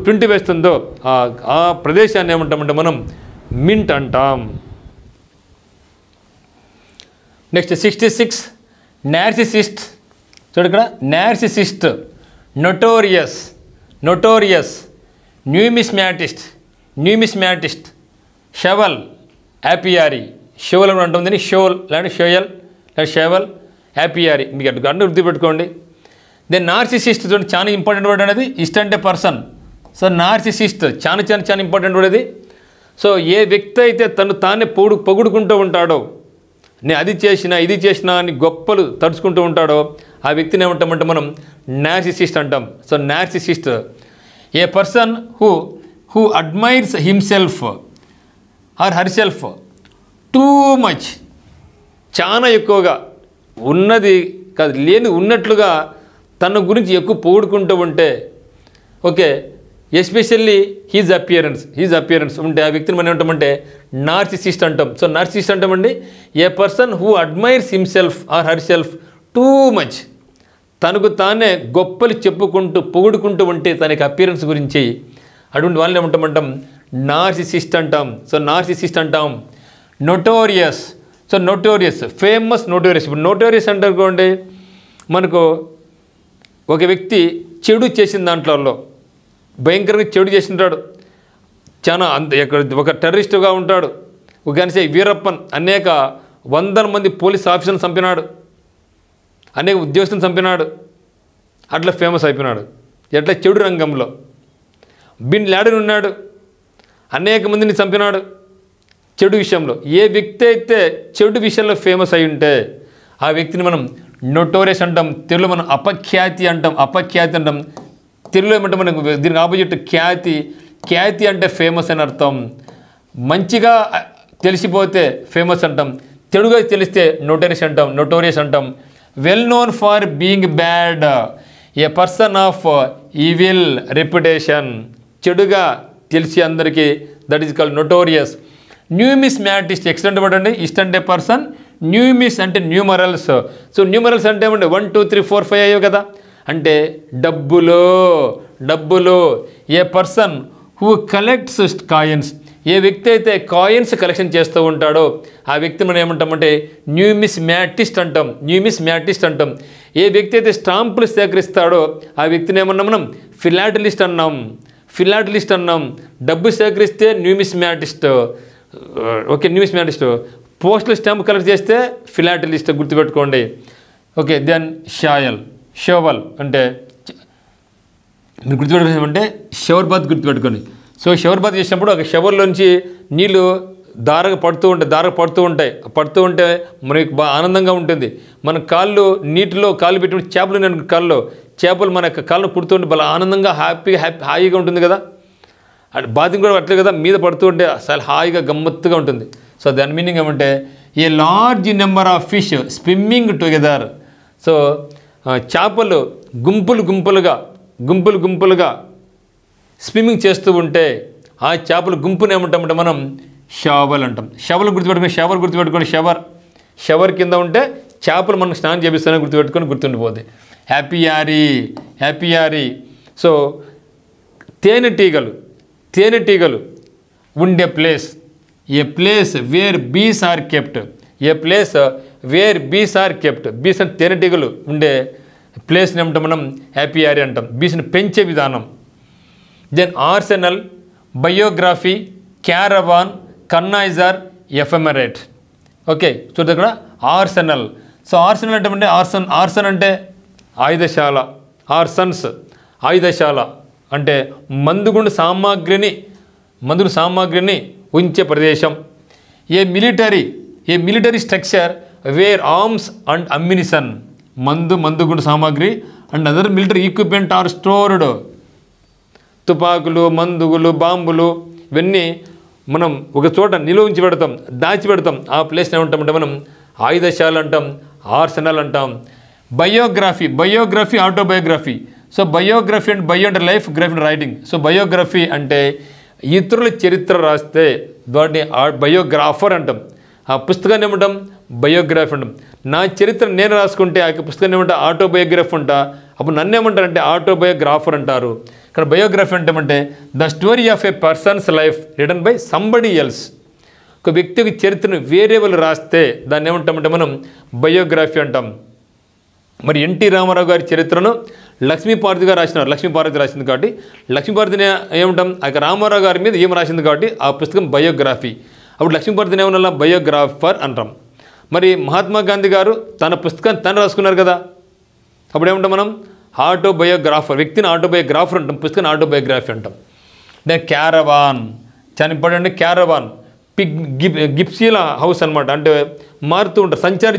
ప్రింట్ వేస్తుందో ఆ ప్రదేశాన్ని ఏమంటామంటే మనం మింట్ అంటాం. Next 66 narcissist. చూడు ఇక్కడ నార్సిసిస్ట్, నొటోరియస్, న్యూమిస్మాటిస్ట్, షవల్, యాపియారీ. షోల్ అని ఉంటుంది, షోల్ లేదంటే షోయల్ లేదా షేవల్, యాపియారీ. మీకు అటు గంట గుర్తుపెట్టుకోండి. దెన్ నార్సిసిస్ట్ చూడండి, చాలా ఇంపార్టెంట్ వర్డ్ అనేది. ఇస్ట్ అంటే పర్సన్. సో నార్సిసిస్ట్ చాలా ఇంపార్టెంట్ వర్డ్ అది. సో ఏ వ్యక్తి అయితే తను తానే పొగుడుకుంటూ ఉంటాడో, నేను అది చేసినా ఇది చేసినా అని గొప్పలు తడుచుకుంటూ ఉంటాడో ఆ వ్యక్తిని ఏమంటామంటే మనం నార్సిసిస్ట్ అంటాం. So narcissist A person who admires himself or herself too much. చాలా ఎక్కువగా, ఉన్నది కాదు లేని ఉన్నట్లుగా తన గురించి ఎక్కువ పొగుడుకుంటూ ఉంటే, ఓకే, ఎస్పెషల్లీ హీజ్ అపియరెన్స్ ఉంటే ఆ వ్యక్తిని మనం ఏమంటామంటే నార్సిసిస్ట్ అంటాం. సో నార్సిసిస్ట్ అంటామండి a person who admires himself or herself too much. తనకు తానే గొప్పలు చెప్పుకుంటూ పొగుడుకుంటూ ఉంటే తనకి అపియరెన్స్ గురించి, అటువంటి వాళ్ళని ఏమంటామంటాం నార్సిసిస్ట్ అంటాం. సో నార్సిసిస్ట్ అంటాం. Notorious. So notorious, famous notorious. ఇప్పుడు నోటోరియస్ అంటారుకోండి, మనకు ఒక వ్యక్తి చెడు చేసిన దాంట్లో భయంకరంగా చెడు చేసింటాడు, చాలా ఒక టెర్రరిస్టుగా ఉంటాడు. ఒక కనిసే వీరప్పన్ అనేక 100 మంది పోలీస్ ఆఫీసర్లను చంపినాడు, అనేక ఉద్యోగస్తులను చంపినాడు, అట్లా ఫేమస్ అయిపోయినాడు. ఎట్లా చెడు రంగంలో. బిన్ లాడెన్ ఉన్నాడు, అనేక మందిని చంపినాడు చెడు విషయంలో. ఏ వ్యక్తి అయితే చెడు విషయంలో ఫేమస్ అయి ఉంటే ఆ వ్యక్తిని మనం నోటోరియస్ అంటాం. తెలుగులో మనం అపఖ్యాతి అంటాం. తెలుగులో ఏమంటే మనకు దీనికి ఆపోజిట్ ఖ్యాతి అంటే ఫేమస్ అని అర్థం. మంచిగా తెలిసిపోతే ఫేమస్ అంటాం, చెడుగా తెలిస్తే నోటోరియస్ అంటాం. Well known for being bad, a person of evil reputation. చెడుగా తెలిసి అందరికీ, that is called notorious. Numismatist, excellent word అండి. ఇస్ట్ అంటే పర్సన్, న్యూమిస్ అంటే న్యూమరల్స్. సో న్యూమరల్స్ అంటే ఏమంటే 1 2 3 4 5 అయ్యో కదా. అంటే డబ్బులో ఏ పర్సన్ హూ కలెక్ట్స్ కాయిన్స్, ఏ వ్యక్తి అయితే కాయిన్స్ కలెక్షన్ చేస్తూ ఉంటాడో ఆ వ్యక్తి మనం ఏమంటామంటే న్యూమిస్మాటిస్ట్ అంటాం. న్యూమిస్మాటిస్ట్ అంటాం. ఏ వ్యక్తి అయితే స్టాంపులు సేకరిస్తాడో ఆ వ్యక్తిని ఏమన్నాం మనం ఫిలాటలిస్ట్ అన్నాం. ఫిలాటలిస్ట్ అన్నాం. డబ్బు సేకరిస్తే న్యూమిస్మాటిస్ట్. ఓకే, న్యూమిస్మాటిస్ట్. పోస్టల్ స్టాంప్ కలెక్ట్ చేస్తే ఫిలాటలిస్ట్, గుర్తుపెట్టుకోండి. ఓకే, దెన్ షోవల్ అంటే మీరు గుర్తుపెట్టుకోమంటే షవర్ బాత్ గుర్తుపెట్టుకోండి. సో షవర్ బాత్ చేసినప్పుడు ఒక షవర్లోంచి నీళ్ళు దారగా పడుతూ ఉంటే మనకి బాగా ఆనందంగా ఉంటుంది. మన కాళ్ళు నీటిలో కాళ్ళు పెట్టి చేపలు నేను కాళ్ళలో చేపలు మన యొక్క కాళ్ళను కుడుతూ బాగా ఆనందంగా హాయిగా ఉంటుంది కదా. అంటే బాతింగ్ కూడా అట్లే కదా, మీద పడుతూ ఉంటే అసలు హాయిగా గమ్మత్తుగా ఉంటుంది. సో దాని మీనింగ్ ఏమంటే a large number of fish swimming together. So చేపలు గుంపులు గుంపులుగా స్విమ్మింగ్ చేస్తూ ఉంటే ఆ చేపల గుంపుని ఏమంటామంటే మనం షవల్ అంటాం. షవర్ గుర్తుపెట్టుకోండి. షవర్ కింద ఉంటే చేపలు మనకు స్నానం చేపిస్తానని గుర్తుండిపోద్ది. హ్యాపీ యారీ. సో తేనెటీగలు ఉండే place, A place wear Bs are kept. బీస్ అంటే తేనెటీగలు ఉండే ప్లేస్ని ఏమంటాం మనం హ్యాపీ యారీ అంటాం. బీస్ని పెంచే విధానం. Then arsenal, biography, caravan, connoisseur, effeminate. Okay, చూడండి ఇక్కడ ఆర్సెనల్. సో ఆర్సెనల్ అంటే ఆర్సన్ అంటే ఆయుధశాల. ఆయుధశాల అంటే మందుగుండు సామాగ్రిని ఉంచే ప్రదేశం. A military structure where arms and ammunition. మందుగుండు సామాగ్రి and other military equipment are stored. తుపాకులు, మందుగులు, బాంబులు ఇవన్నీ మనం ఒక చోట నిలువ ఉంచి దాచి పెడతాం. ఆ ప్లేస్ని ఏమంటామంటే మనం ఆయుధశాల అంటాం, ఆర్సెనల్ అంటాం. Biography, autobiography. సో బయోగ్రఫీ అంటే బయో అంటే లైఫ్, గ్రఫీ అంటే రైటింగ్. సో బయోగ్రఫీ అంటే ఇతరుల చరిత్ర రాస్తే వాటిని బయోగ్రాఫర్ అంటాం. ఆ పుస్తకాన్ని ఏమంటాం బయోగ్రఫీ అంటాం. నా చరిత్ర నేను రాసుకుంటే ఆ పుస్తకాన్ని ఏమంటా ఆటోబయోగ్రఫీ అంటా. అప్పుడు నన్ను ఏమంటారంటే ఆటోబయోగ్రాఫర్ అంటారు. ఇక్కడ బయోగ్రఫీ అంటే the story of A persons life written by somebody else. ఒక వ్యక్తికి చరిత్రను వేరే వాళ్ళు రాస్తే దాన్ని ఏమంటామంటే మనం బయోగ్రఫీ అంటాం. మరి ఎన్టీ రామారావు గారి చరిత్రను లక్ష్మీపార్వతి గారు రాసినారు. లక్ష్మీపార్వతి రాసింది కాబట్టి లక్ష్మీపార్వతిని ఏమంటాం, ఆ రామారావు గారి మీద ఏం రాసింది కాబట్టి ఆ పుస్తకం బయోగ్రఫీ. అప్పుడు లక్ష్మీపార్వతిని ఏమన్నా బయోగ్రాఫర్ అంటాం. మరి మహాత్మా గాంధీ గారు తన పుస్తకాన్ని తను రాసుకున్నారు కదా, అప్పుడు ఏమంటాం మనం ఆటోబయోగ్రాఫర్. వ్యక్తిని ఆటోబయోగ్రాఫర్ అంటాం, పుస్తకాన్ని ఆటోబయోగ్రఫీ అంటాం. దెన్ క్యారవాన్, చాలా ఇంపార్టెంట్. క్యారవాన్ గిప్సీల హౌస్ అనమాట. అంటే మారుతూ ఉంటారు, సంచార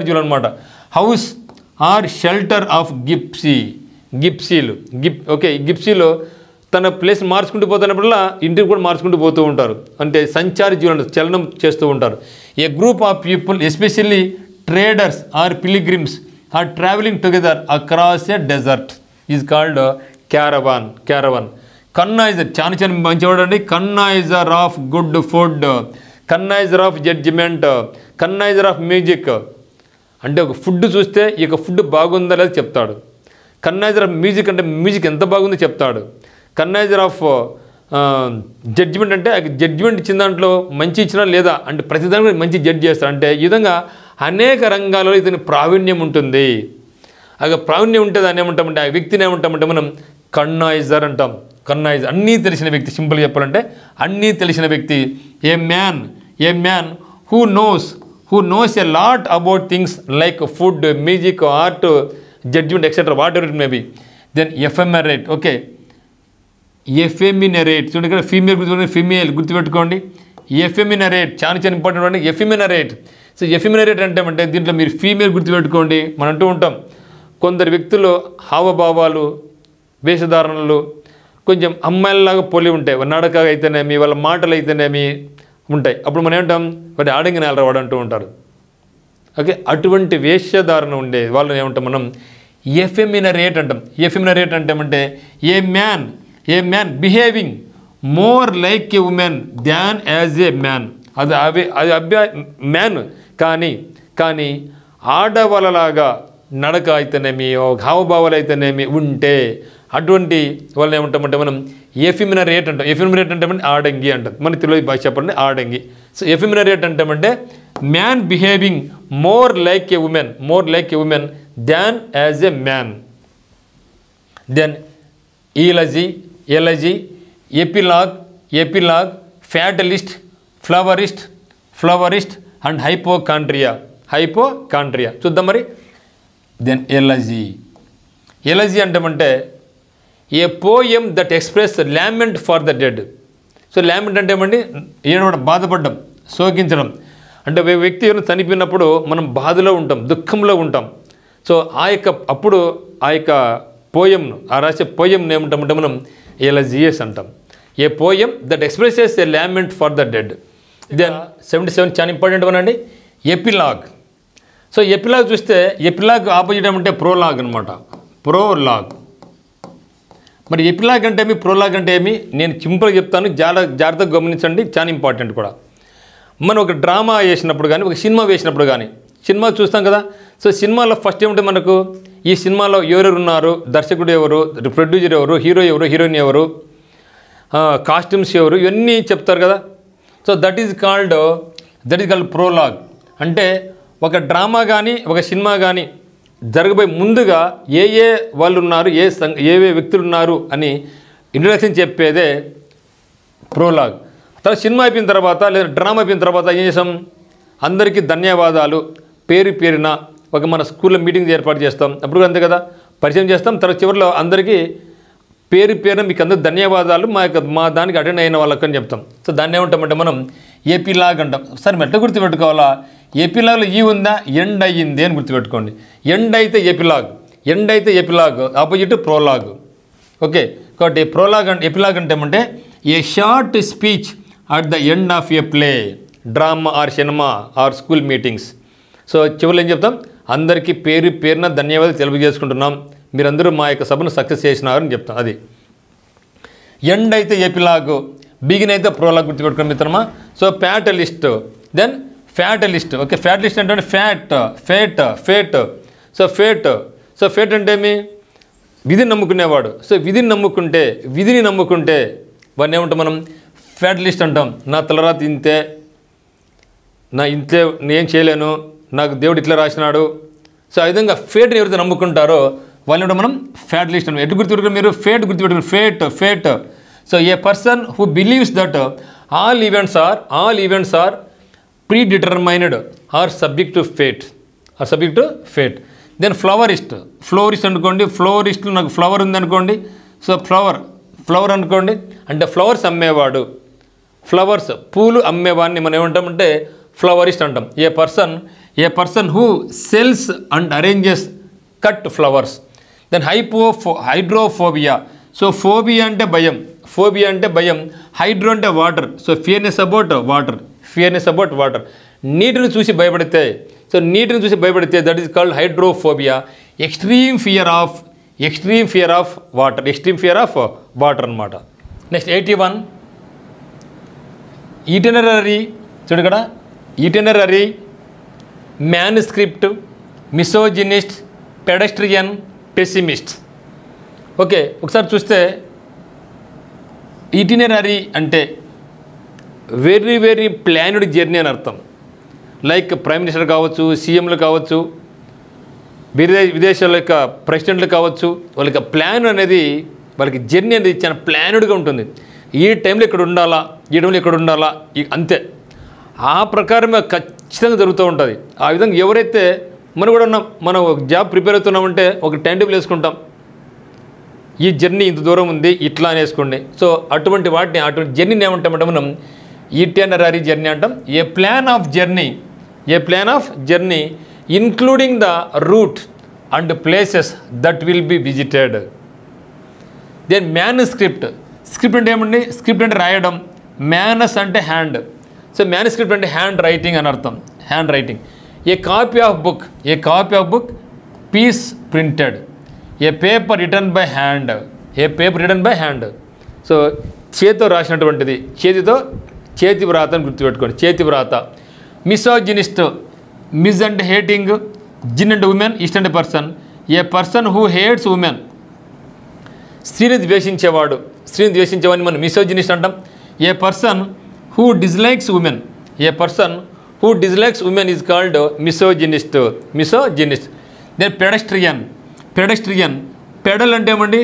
జీవులు అనమాట. హౌస్ ఆర్ షెల్టర్ ఆఫ్ గిప్సీలు. ఓకే, గిప్సీలో తన ప్లేస్ మార్చుకుంటూ పోతున్నప్పుడల్లా ఇంటికి కూడా మార్చుకుంటూ పోతూ ఉంటారు. అంటే సంచార జీవులు చలనం చేస్తూ ఉంటారు. A group of people especially traders or pilgrims or travelling together across a desert is called caravan. Connoisseur చాలా మంచివాడు అండి. Connoisseur of good food, connoisseur of judgement, connoisseur of music. అంటే ఒక ఫుడ్ చూస్తే ఇక ఫుడ్ బాగుందా లేదా చెప్తాడు. కన్నైజర్ ఆఫ్ మ్యూజిక్ అంటే మ్యూజిక్ ఎంత బాగుందో చెప్తాడు. కన్నైజర్ ఆఫ్ జడ్జిమెంట్ అంటే జడ్జిమెంట్ ఇచ్చిన దాంట్లో మంచి ఇచ్చినా లేదా అంటే ప్రతిదానికి మంచి జడ్జ్ చేస్తాడు. అంటే ఈ విధంగా అనేక రంగాలలో ఇతని ప్రావీణ్యం ఉంటుంది. ప్రావీణ్యం ఉంటే దాన్ని ఏమంటామంటే ఆ వ్యక్తిని ఏమంటామంటే మనం కన్నైజర్ అంటాం. కన్నైజర్ అన్నీ తెలిసిన వ్యక్తి. సింపుల్గా చెప్పాలంటే అన్నీ తెలిసిన వ్యక్తి. ఏ man who knows a lot about things like food, music, art, judgment, etc. whatever it may be. Then ephemerate. Okay, ఎఫెమినరేట్. చూడండి ఇక్కడ ఫీమేల్ గుర్తుపెట్టుకోండి. ఎఫెమినరేట్ చాలా ఇంపార్టెంట్ అండి. ఎఫెమినరేట్. సో ఎఫెమినరేట్ అంటే దీంట్లో మీరు ఫీమేల్ గుర్తుపెట్టుకోండి. మనం అంటూ ఉంటాం కొందరు వ్యక్తులు హావభావాలు, వేషధారణలు కొంచెం అమ్మాయిలలాగా పోలి ఉంటాయి. నడక అయితేనేమి, వాళ్ళ మాటలు అయితేనేమి ఉంటాయి. అప్పుడు మనం ఏమంటాం, వాటి ఆడంగి నేలవాడు అంటూ ఉంటారు. ఓకే, అటువంటి వేషధారణ ఉండే వాళ్ళని ఏమంటాం మనం ఎఫెమినరేట్ అంటాం. ఎఫెమినరేట్ అంటే ఏ man behaving more like A women than as a man. అది మ్యాన్ కానీ ఆడవాళ్ళలాగా నడక అయితేనేమి, హావభావాలు అయితేనేమి ఉంటే అటువంటి వాళ్ళని ఏమంటామంటే మనం ఎఫిమినరేట్ అంటాం. ఎఫిమినరేట్ అంటే ఆడంగి అంటాం. మన తెలుగు భాష చెప్పండి ఆడంగి. సో ఎఫిమినరేట్ అంటామంటే man behaving more like a women than as a man. Then elegy, epilogue, fatalist, florist and hypochondria. చూద్దాం మరి. దెన్ ఎలజీ అంటామంటే a poem that express lament for the dead. So lament అంటే ఏమండి ఏడవడం, బాధపడడం, శోకించడం. అంటే వ్యక్తి ఎవరైనా చనిపోయినప్పుడు మనం బాధలో ఉంటాం, దుఃఖంలో ఉంటాం. సో అప్పుడు ఆ యొక్క పోయంను, ఆ రాసే పోయంను ఏమంటామంటే మనం ఎలజియస్ అంటాం. A poem that expresses a lament for the dead. Then 77 చాలా ఇంపార్టెంట్ వన్ అండి, ఎపిలాగ్. సో ఎపిలాగ్ చూస్తే ఎపిలాగ్ ఆపోజిట్ ఏమంటే ప్రోలాగ్ అనమాట. ప్రోలాగ్. మరి ఎపిలాగ్ అంటే ఏమి, ప్రోలాగ్ అంటే ఏమి, నేను సింపుల్గా చెప్తాను, జాగ్రత్తగా గమనించండి, చాలా ఇంపార్టెంట్ కూడా. మనం ఒక డ్రామా వేసినప్పుడు కానీ, ఒక సినిమా వేసినప్పుడు కానీ, సినిమా చూస్తాం కదా. సో సినిమాలో ఫస్ట్ ఏమిటి మనకు, ఈ సినిమాలో ఎవరెవరు ఉన్నారు, దర్శకుడు ఎవరు, ప్రొడ్యూసర్ ఎవరు, హీరో ఎవరు, హీరోయిన్ ఎవరు, కాస్ట్యూమ్స్ ఎవరు, ఇవన్నీ చెప్తారు కదా. So that is called Prolog. అంటే ఒక డ్రామా కానీ ఒక సినిమా కానీ జరగబోయే ముందుగా ఏ వాళ్ళు ఉన్నారు, ఏ వ్యక్తులు ఉన్నారు అని ఇంట్రడక్షన్ చెప్పేదే ప్రోలాగ్. తర్వాత సినిమా అయిపోయిన తర్వాత లేదా డ్రామా అయిపోయిన తర్వాత ఏం చేసాం, అందరికీ ధన్యవాదాలు, పేరున ఒక మన స్కూల్లో మీటింగ్స్ ఏర్పాటు చేస్తాం, అప్పుడు అంతే కదా, పరిచయం చేస్తాం. తర్వాత చివరిలో అందరికీ పేరున మీకు అందరూ ధన్యవాదాలు, మా దానికి అటెండ్ అయిన వాళ్ళకి అని చెప్తాం. సో దాన్ని ఏమంటామంటే మనం ఎపిలాగ్ అంటాం. సరే ఎట్లా గుర్తుపెట్టుకోవాలా, ఎపిలాగ్లో ఈ ఉందా, ఎండ్ అయ్యింది అని గుర్తుపెట్టుకోండి. ఎండ్ అయితే ఎపిలాగ్, ఆపోజిట్ ప్రోలాగ్. ఓకే, కాబట్టి ఎపిలాగ్ అంటే ఏమంటే a short speech at the end of a play, drama or cinema or school meetings. So చివరిలో ఏం చెప్తాం, అందరికీ పేరున ధన్యవాదాలు తెలియజేసుకుంటున్నాం, మీరందరూ మా యొక్క సభను సక్సెస్ చేసినారని చెప్తాం. అది ఎండ్ అయితే ఎపిలాగ్, బిగిన్ అయితే ప్రోలాగ్ గుర్తుపెట్టుకుని మిత్రమా. So fatalist, then fatalist. Okay, fatalist అంటే ఫేట్. సో ఫేట్ అంటే ఏమి, విధిని నమ్ముకునేవాడు. సో విధిని నమ్ముకుంటే వాడిని ఏమంటాం మనం, ఫ్యాటలిస్ట్ అంటాం. నా తలరాత ఇంతే, నేను చేయలేను, నాకు దేవుడు ఇట్లా రాసినాడు. సో ఆ విధంగా ఫేట్ని ఎవరైతే నమ్ముకుంటారో వాళ్ళని మనం ఫ్యాటలిస్ట్ అని. ఎటు గుర్తుపెట్టుకుని మీరు, ఫేట్ గుర్తుపెట్టుకుని, fate. So a person who believes that all events are predetermined or subject to fate. Then florist అనుకోండి. ఫ్లవరిస్ట్లో నాకు ఫ్లవర్ ఉంది అనుకోండి. సో ఫ్లవర్ అనుకోండి అంటే ఫ్లవర్స్ అమ్మేవాడు, పూలు అమ్మేవాడిని మనం ఏమంటామంటే ఫ్లవరిస్ట్ అంటాం. A person who sells and arranges cut flowers. Then hydrophobia. So phobia అంటే భయం, హైడ్రో అంటే water. So fearness about water. నీటిని చూసి భయపడితే that is called hydrophobia. Extreme fear of water అనమాట. Next 81 itinerary. చూడు ఇక్కడ, itinerary, manuscript, misogynist, pedestrian, pessimist. Okay, ఒకసారి చూస్తే ఈటినరీ అంటే వెరీ ప్లాన్డ్ జర్నీ అని అర్థం. లైక్ ప్రైమ్ మినిస్టర్ కావచ్చు, సీఎంలు కావచ్చు, విదేశాల యొక్క ప్రెసిడెంట్లు కావచ్చు, వాళ్ళకి ప్లాన్ అనేది, వాళ్ళకి జర్నీ అనేది చాలా ప్లాన్డ్గా ఉంటుంది. ఈ టైంలో ఇక్కడ ఉండాలా, అంతే. ఆ ప్రకారమే ఖచ్చితంగా జరుగుతూ ఉంటుంది. ఆ విధంగా ఎవరైతే మనం కూడా ఉన్నాం, మనం ఒక జాబ్ ప్రిపేర్ అవుతున్నామంటే ఒక టైం టేబుల్ వేసుకుంటాం, ఈ జర్నీ ఇంత దూరం ఉంది ఇట్లా అని వేసుకోండి. సో అటువంటి జర్నీని ఏమంటామంటే మనం ఈటెనరీ జర్నీ అంటాం. A plan of journey including the route and places that will be visited. Then manuscript. Script అంటే ఏమండి, స్క్రిప్ట్ అంటే రాయడం, మ్యానస్ అంటే హ్యాండ్. సో మ్యానుస్క్రిప్ట్ అంటే హ్యాండ్ రైటింగ్ అని అర్థం, hand writing. A copy of book piece printed. A paper written by hand. So చేతితో రాసినటువంటిది, చేతి వ్రాత అని గుర్తుపెట్టుకోండి, చేతి వ్రాత. మిసోజినిస్ట్, మిస్ అంటే హేటింగ్, జిన్ అంటే ఉమెన్, ఈస్ట్ అంటే person. A person who hates women. స్త్రీని ద్వేషించేవాడిని మనం మిసోజినిస్ట్ అంటాం. A person who dislikes women is called misogynist. Then pedestrian pedal అంటే ఏమండి,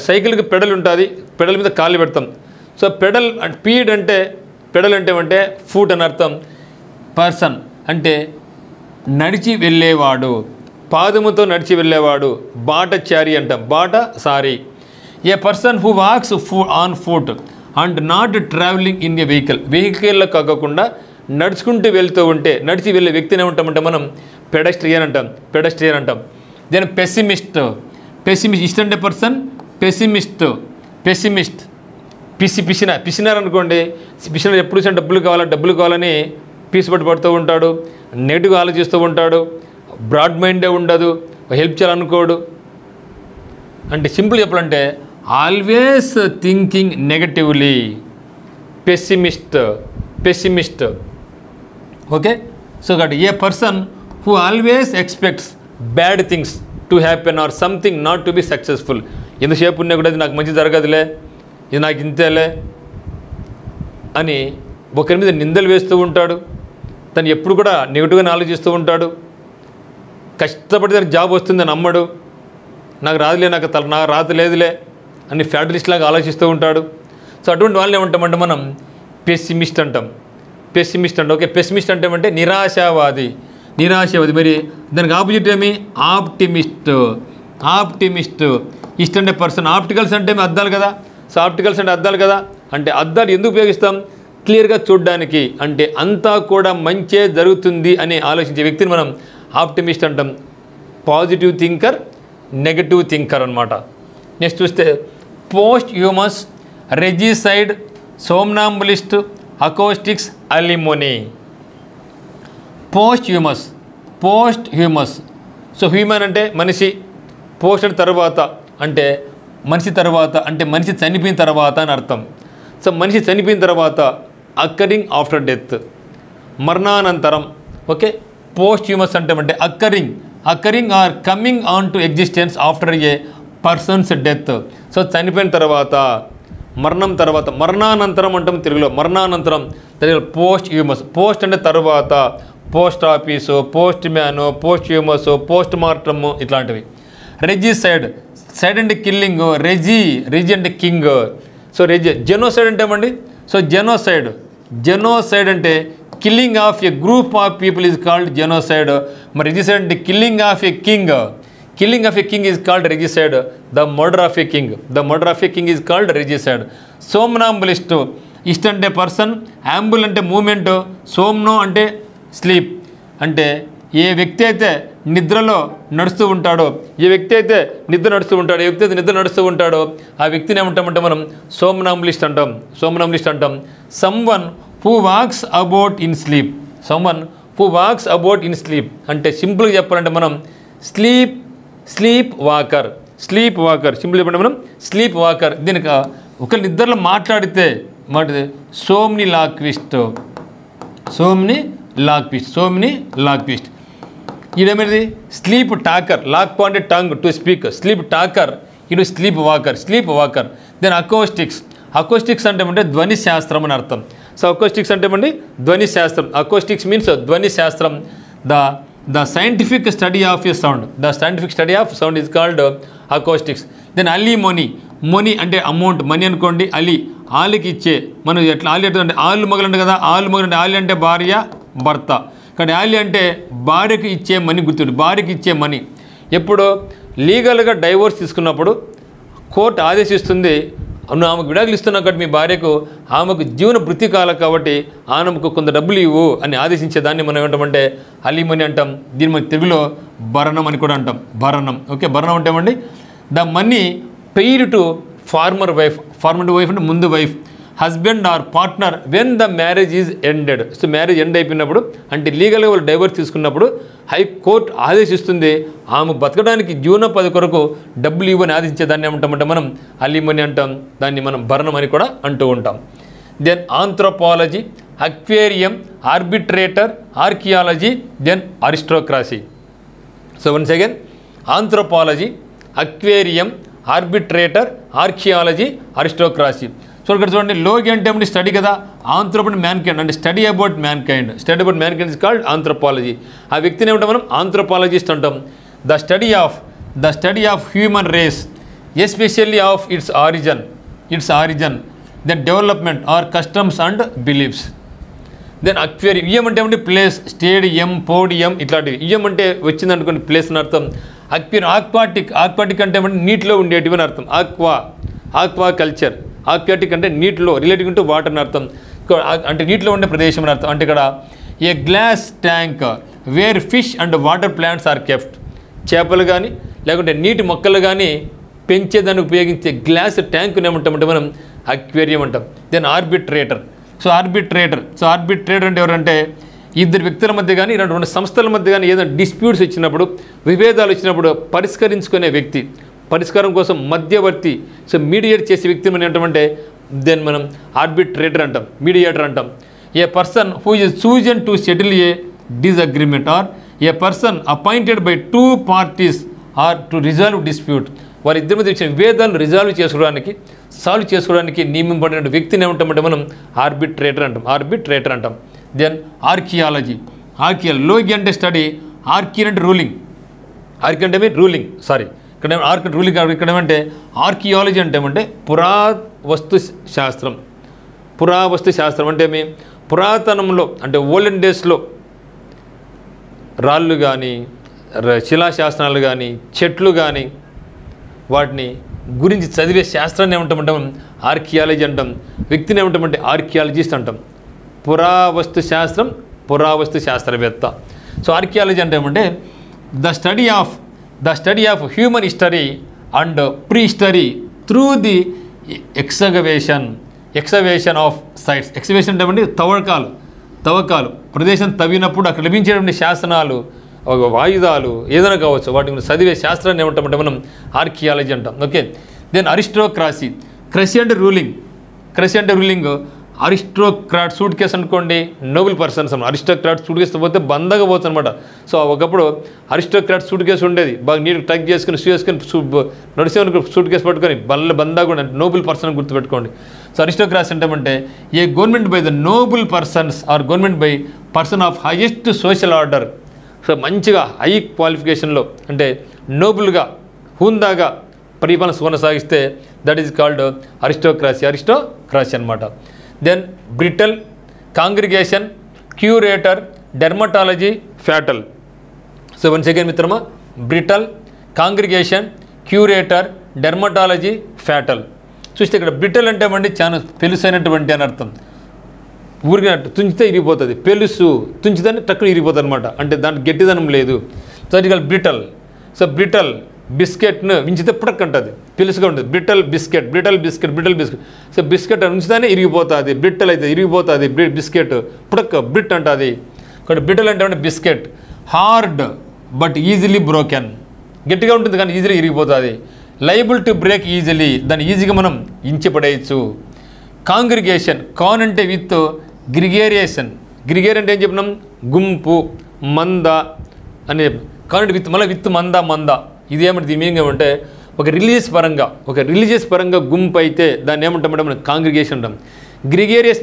సైకిల్కి పెడల్ ఉంటుంది, పెడల్ మీద కాళ్ళు పెడతాం. సో పెడల్ అంటే పెడల్ అంటే ఏమంటే ఫూట్ అని అర్థం. పర్సన్ అంటే నడిచి వెళ్ళేవాడు, పాదముతో నడిచి వెళ్ళేవాడు, బాటచారి అంటాం, బాటసారి. A person who walks on foot and not travelling in a వెహికల్లో కాకుండా నడుచుకుంటూ వెళ్తూ ఉంటే, నడిచి వెళ్ళే వ్యక్తిని ఏమంటామంటే మనం పెడస్ట్రియన్ అంటాం. దెన్ పెసిమిస్ట్ అంటే పర్సన్ పెసిమిస్ట్. పిసినారు అనుకోండి, పిసినారు ఎప్పుడు చూసినా డబ్బులు కావాలని పడుతూ ఉంటాడు, నెగిటివ్గా ఆలోచిస్తూ ఉంటాడు, బ్రాడ్ మైండే ఉండదు, హెల్ప్ చేయాలనుకోడు. అంటే సింపుల్ చెప్పాలంటే always thinking negatively, pessimist. Okay, so కాబట్టి a person who always expects bad things to happen or something not to be successful. ఎంతసేపు ఉన్నా కూడా ఇది నాకు మంచి జరగదులే, ఇది నాకు ఇంతేలే అని ఒకరి మీద నిందలు వేస్తూ ఉంటాడు. తను ఎప్పుడు కూడా నెగిటివ్గానే ఆలోచిస్తూ ఉంటాడు. కష్టపడితే జాబ్ వస్తుందని నమ్మడు, నాకు రాదులే, నాకు రాత లేదులే అని ఫ్యాటలిస్ట్ లాగా ఆలోచిస్తూ ఉంటాడు. సో అటువంటి వాళ్ళని ఏమంటామంటే మనం పెసిమిస్ట్ అంటాం. ఓకే, పెసిమిస్ట్ అంటే ఏమంటే నిరాశావాది. మరి దానికి ఆపోజిట్ ఏమి ఆప్టిమిస్ట్. ఇస్ట్ అంటే పర్సన్. ఆప్టికల్స్ అంటే అద్దాలు కదా. సో ఆప్టికల్స్ అంటే అద్దాలు కదా, అంటే అద్దాలు ఎందుకు ఉపయోగిస్తాం? క్లియర్గా చూడడానికి, అంటే అంతా కూడా మంచే జరుగుతుంది అని ఆలోచించే వ్యక్తిని మనం ఆప్టిమిస్ట్ అంటాం. పాజిటివ్ థింకర్, నెగటివ్ థింకర్ అనమాట. నెక్స్ట్ చూస్తే posthumous, regicide, somnambulist, acoustics, alimony. Posthumous. So human అంటే మనిషి, పోస్ట్ అంటే తర్వాత, అంటే మనిషి చనిపోయిన తర్వాత అని అర్థం. సో మనిషి చనిపోయిన తర్వాత, అక్కరింగ్ ఆఫ్టర్ డెత్, మరణానంతరం. ఓకే, పోస్ట్ హ్యూమస్ అంటే occurring or coming on to existence after a person's death. So చనిపోయిన తర్వాత, మరణానంతరం అంటాం తెలుగులో. Post humus. పోస్ట్ అంటే తర్వాత, post office, post man, post humus, post మార్టము, ఇట్లాంటివి. రెజిసైడ్ అంటే కిల్లింగ్, రెజీ అంటే కింగ్. సో జెనోసైడ్ అంటే ఏమండి? సో జెనోసైడ్ అంటే killing of a group of people is called genocide. మరి రెజిసైడ్ అంటే killing of a king is called regicide. The murder of a king is called regicide. Somnambulist అంటే person, యాంబుల్ అంటే moment, సోమ్నో అంటే sleep. అంటే ఏ వ్యక్తి అయితే నిద్రలో నడుస్తూ ఉంటాడో, ఏ వ్యక్తి అయితే నిద్ర నడుస్తూ ఉంటాడో ఆ వ్యక్తిని ఏమంటామంటే మనం సోమ్నాంబులిస్ట్ అంటాం. Someone who wax about in sleep. అంటే సింపుల్గా చెప్పాలంటే మనం స్లీప్ వాకర్. సింపుల్ చెప్పండి మనం స్లీప్ వాకర్. దీనికి ఒక నిద్రలో మాట్లాడితే సోమ్ని లాక్విస్ట్. ఇదేమిటి? Sleep talker. లాక్ అంటే tongue, to speak. Sleep talker, ఇది స్లీప్ వాకర్. దెన్ అకోస్టిక్స్ అంటే ధ్వని శాస్త్రం అని అర్థం. సో అకోస్టిక్స్ అంటే ధ్వని శాస్త్రం. అకోస్టిక్స్ మీన్స్ ధ్వని శాస్త్రం. The scientific study of a sound is called acoustics. Then alimony అంటే అమౌంట్, మనీ అనుకోండి. ఆలికి ఇచ్చే, మనం ఎట్లా ఆలి అంటే ఆలు మొగలంటే కదా, ఆలి అంటే భార్య, భర్త. కానీ ఆలి అంటే భార్యకి ఇచ్చే మనీ, భార్యకి ఇచ్చే మనీ. ఎప్పుడు లీగల్గా డైవోర్స్ తీసుకున్నప్పుడు కోర్టు ఆదేశిస్తుంది, ఆమెకు విడాకులు ఇస్తున్నా కాబట్టి మీ భార్యకు, ఆమెకు జీవన వృత్తి కాలం కాబట్టి ఆమెకు కొంత డబ్బులు ఇవ్వు అని ఆదేశించేదాన్ని మనం ఏమంటామంటే అలిమనీ అంటాం. దీన్ని మన తెలుగులో భరణం అని కూడా అంటాం. ఓకే, భరణం అంటే ఏమండి? The money paid to former wife అంటే ముందు wife, husband or partner when the marriage is ended. So marriage end అయిపోయినప్పుడు, అంటే లీగల్గా వాళ్ళు డైవర్స్ తీసుకున్నప్పుడు హైకోర్టు ఆదేశిస్తుంది ఆమె బతకడానికి జీవనోపాధి కొరకు డబ్బులు ఇవ్వని ఆదేశించేదాన్ని ఏమంటామంటే మనం అలిమనీ అంటాం. దాన్ని మనం భరణం అని కూడా అంటూ ఉంటాం. Then anthropology, aquarium, arbitrator, archaeology, then aristocracy. So once again anthropology, aquarium, arbitrator, archaeology, aristocracy. So ఇక్కడ చూడండి, లోగి అంటే ఏమిటి? స్టడీ కదా. ఆంథ్రోపన్ మ్యాన్ కైండ్ అంటే study about mankind. Study about mankind is called anthropology. ఆ వ్యక్తిని ఏమంటాం మనం? ఆంథ్రోపాలజిస్ట్ అంటాం. The study of human race, especially of its origin, then development or customs and beliefs. Then aquarium. Ium అంటే ఏమిటి? Place, stadium, podium ఇట్లాంటివి. ఇయం అంటే వచ్చింది అనుకోండి ప్లేస్ అని అర్థం. అక్వేరియం, ఆక్వాటిక్ అంటే ఏమంటే నీటిలో ఉండేటివి అని అర్థం. Aqua culture. ఆక్వాటిక్ అంటే నీటిలో, రిలేటివ్ టు వాటర్ అని అర్థం. అంటే నీటిలో ఉండే ప్రదేశం అని అర్థం. అంటే ఇక్కడ a glass tank where fish and water plants are kept. చేపలు కానీ లేకుంటే నీటి మొక్కలు కానీ పెంచేదాన్ని ఉపయోగించే గ్లాస్ ట్యాంకుని ఏమంటామంటే మనం అక్వేరియం అంటాం. Then arbitrator. సో ఆర్బిట్రేటర్ అంటే ఎవరంటే ఇద్దరు వ్యక్తుల మధ్య కానీ రెండు సంస్థల మధ్య కానీ ఏదైనా డిస్ప్యూట్స్ వచ్చినప్పుడు, విభేదాలు వచ్చినప్పుడు పరిష్కరించుకునే వ్యక్తి, పరిష్కారం కోసం మధ్యవర్తి, సో మీడియేట్ చేసే వ్యక్తిని మనం ఏంటంటే దెన్ మనం ఆర్బిట్రేటర్ అంటాం, మీడియేటర్ అంటాం. A person who is chosen to settle a disagreement or a person appointed by two parties or to resolve dispute. వారిద్దరి మధ్య వచ్చిన విభేదాలను సాల్వ్ చేసుకోవడానికి నియమింపబడిన వ్యక్తిని ఏమంటామంటే మనం ఆర్బిట్రేటర్ అంటాం. Then archaeology. లోగి అంటే స్టడీ, ఆర్కి అంటే రూలింగ్. ఇక్కడ ఏమంటే ఆర్కియాలజీ అంటే ఏమంటే పురావస్తు శాస్త్రం అంటే ఏమి? పురాతనంలో అంటే ఓల్డెన్ డేస్లో రాళ్ళు కానీ, శిలాశాసనాలు కానీ, చెట్లు కానీ వాటిని గురించి చదివే శాస్త్రాన్ని ఏమంటామంటే ఆర్కియాలజీ అంటాం. వ్యక్తిని ఏమంటామంటే ఆర్కియాలజిస్ట్ అంటాం. పురావస్తు శాస్త్రవేత్త. సో ఆర్కియాలజీ అంటే ఏమంటే the study of human history and prehistory through the excavation of sites. Excavation అంటే ఏమంటే తవ్వకాలు ప్రదేశం తవ్వినప్పుడు అక్కడ లభించేటువంటి శాసనాలు, వాయుధాలు ఏదైనా కావచ్చు, వాటి గురించి చదివే శాస్త్రాన్ని ఏమంటామంటే మనం ఆర్కియాలజీ అంటాం. ఓకే. దెన్ అరిస్టోక్రాసీ. క్రసీ అంటే రూలింగ్. అరిస్టోక్రాట్ సూట్ కేసు అనుకోండి, నోబెల్ పర్సన్స్ అన్నమాట. అరిస్టోక్రాట్ సూట్ కేసు పోతే బందగా పోతుంది అనమాట. సో ఒకప్పుడు అరిస్టోక్రాట్ సూట్ కేసు ఉండేది, బాగా నీరు టక్ చేసుకుని నడిచేవరకు సూట్ కేసు పట్టుకొని బందాగా ఉండే నోబెల్ పర్సన్ గుర్తుపెట్టుకోండి. సో అరిస్టోక్రాట్స్ అంటే a government by the noble persons or government by person of highest social order. So మంచిగా హై క్వాలిఫికేషన్లో అంటే నోబుల్గా, హుందాగా పరిపాలన కొనసాగిస్తే దట్ ఈజ్ కాల్డ్ అరిస్టోక్రాసీ అనమాట. Then brittle, congregation, curator, dermatology, fatal. So once again మిత్రమా, brittle, congregation, curator, dermatology, fatal. చూస్తే ఇక్కడ బ్రిటల్ అంటే ఏమండి చాలా పెలుసైనటువంటి అని అర్థం. ఊరికి తుంచితే ఇరిగిపోతుంది, తుంచితే టక్కున ఇరిగిపోతుంది అనమాట. అంటే దాంట్లో గట్టిదనం లేదు. సో అది బ్రిటల్. సో బ్రిటల్ బిస్కెట్ను వించితే పుడక్ అంటుంది, పెలుసుగా ఉంటుంది. Brittle biscuit. సో బిస్కెట్ ఉంచితేనే ఇరిగిపోతుంది, బ్రిటల్ అయితే ఇరిగిపోతుంది. బిస్కెట్ పుడక్ బ్రిట్ అంటుంది. ఇక్కడ బ్రిటల్ అంటే biscuit. Hard but easily broken. గట్టిగా ఉంటుంది కానీ ఈజీలీ ఇరిగిపోతుంది. లైబుల్ టు బ్రేక్ ఈజీలీ, దాన్ని ఈజీగా మనం ఇంచి పడేయచ్చు. కాంగ్రిగేషన్. కాన్ అంటే విత్, గ్రిగేరియేషన్ అంటే ఏం చెప్పినాం? గుంపు, మంద అనే. కాన్ అంటే విత్, మళ్ళీ విత్ మంద. ఇది ఏమంటే దీని మీనింగ్ ఏమంటే ఒక రిలీజియస్ పరంగా గుంపు అయితే దాన్ని ఏమంటామంటే మనం కాంగ్రిగేషన్ అంటాం. గ్రిగేరియస్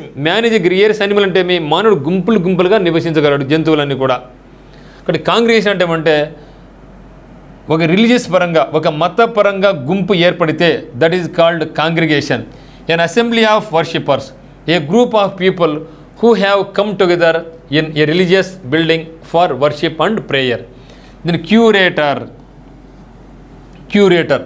యానిమల్ అంటే మీ మానవుడు గుంపులుగా నివసించగలడు, జంతువులన్నీ కూడా. ఇక్కడ కాంగ్రిగేషన్ అంటే ఏమంటే ఒక రిలీజియస్ పరంగా, ఒక మతపరంగా గుంపు ఏర్పడితే that is called congregation. An assembly of worshippers, a group of people who have come together in a religious building for worship and prayer. Then curator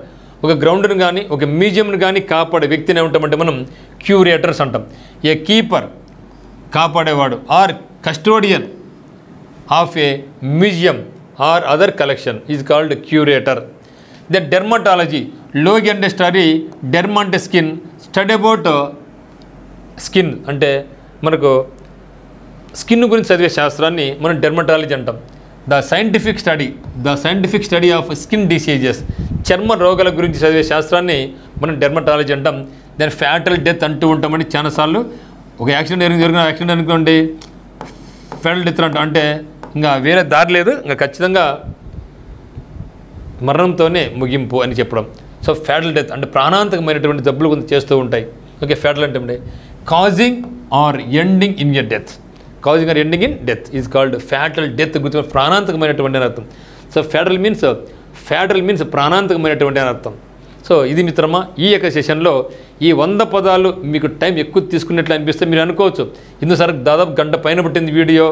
ఒక గ్రౌండ్ని కానీ ఒక మ్యూజియంని కానీ కాపాడే వ్యక్తిని ఏమంటామంటే మనం క్యూరేటర్స్ అంటాం. ఏ కీపర్ కాపాడేవాడు, or custodian of a museum or other collection is called curator. Then dermatology. Logy అంటే స్టడీ, డెర్మ అంటే స్కిన్. స్టడీ అబౌట్ స్కిన్ అంటే మనకు స్కిన్ గురించి చదివే శాస్త్రాన్ని మనం డెర్మటాలజీ అంటాం. The scientific study of skin diseases, చర్మ రోగాల గురించి చదివే శాస్త్రాన్ని మనం డెర్మటాలజీ అంటాం. దాని ఫ్యాటల్ డెత్ అంటూ ఉంటామని చాలాసార్లు. ఒక జరిగిన యాక్సిడెంట్ అనుకోండి, ఫ్యాటల్ డెత్ అంటే ఇంకా వేరే దారి లేదు, ఇంకా ఖచ్చితంగా మరణంతోనే ముగింపు అని చెప్పడం. సో ఫ్యాటల్ డెత్ అంటే ప్రాణాంతకమైనటువంటి జబ్బులు కొంత చేస్తూ ఉంటాయి. ఓకే, ఫ్యాటల్ అంటే causing or ending in your death. Causing or ending in death is called fatal death. గుర్తు, ప్రాణాంతకమైనటువంటి అని అర్థం. సో ఫ్యాటల్ మీన్స్ ప్రాణాంతకమైనటువంటి అని అర్థం. సో ఇది మిత్రమా ఈ యొక్క సెషన్లో ఈ 100 పదాలు మీకు టైం ఎక్కువ తీసుకున్నట్లు అనిపిస్తే మీరు అనుకోవచ్చు, ఇందుకు సార్ దాదాపు గంట పైన పట్టింది వీడియో,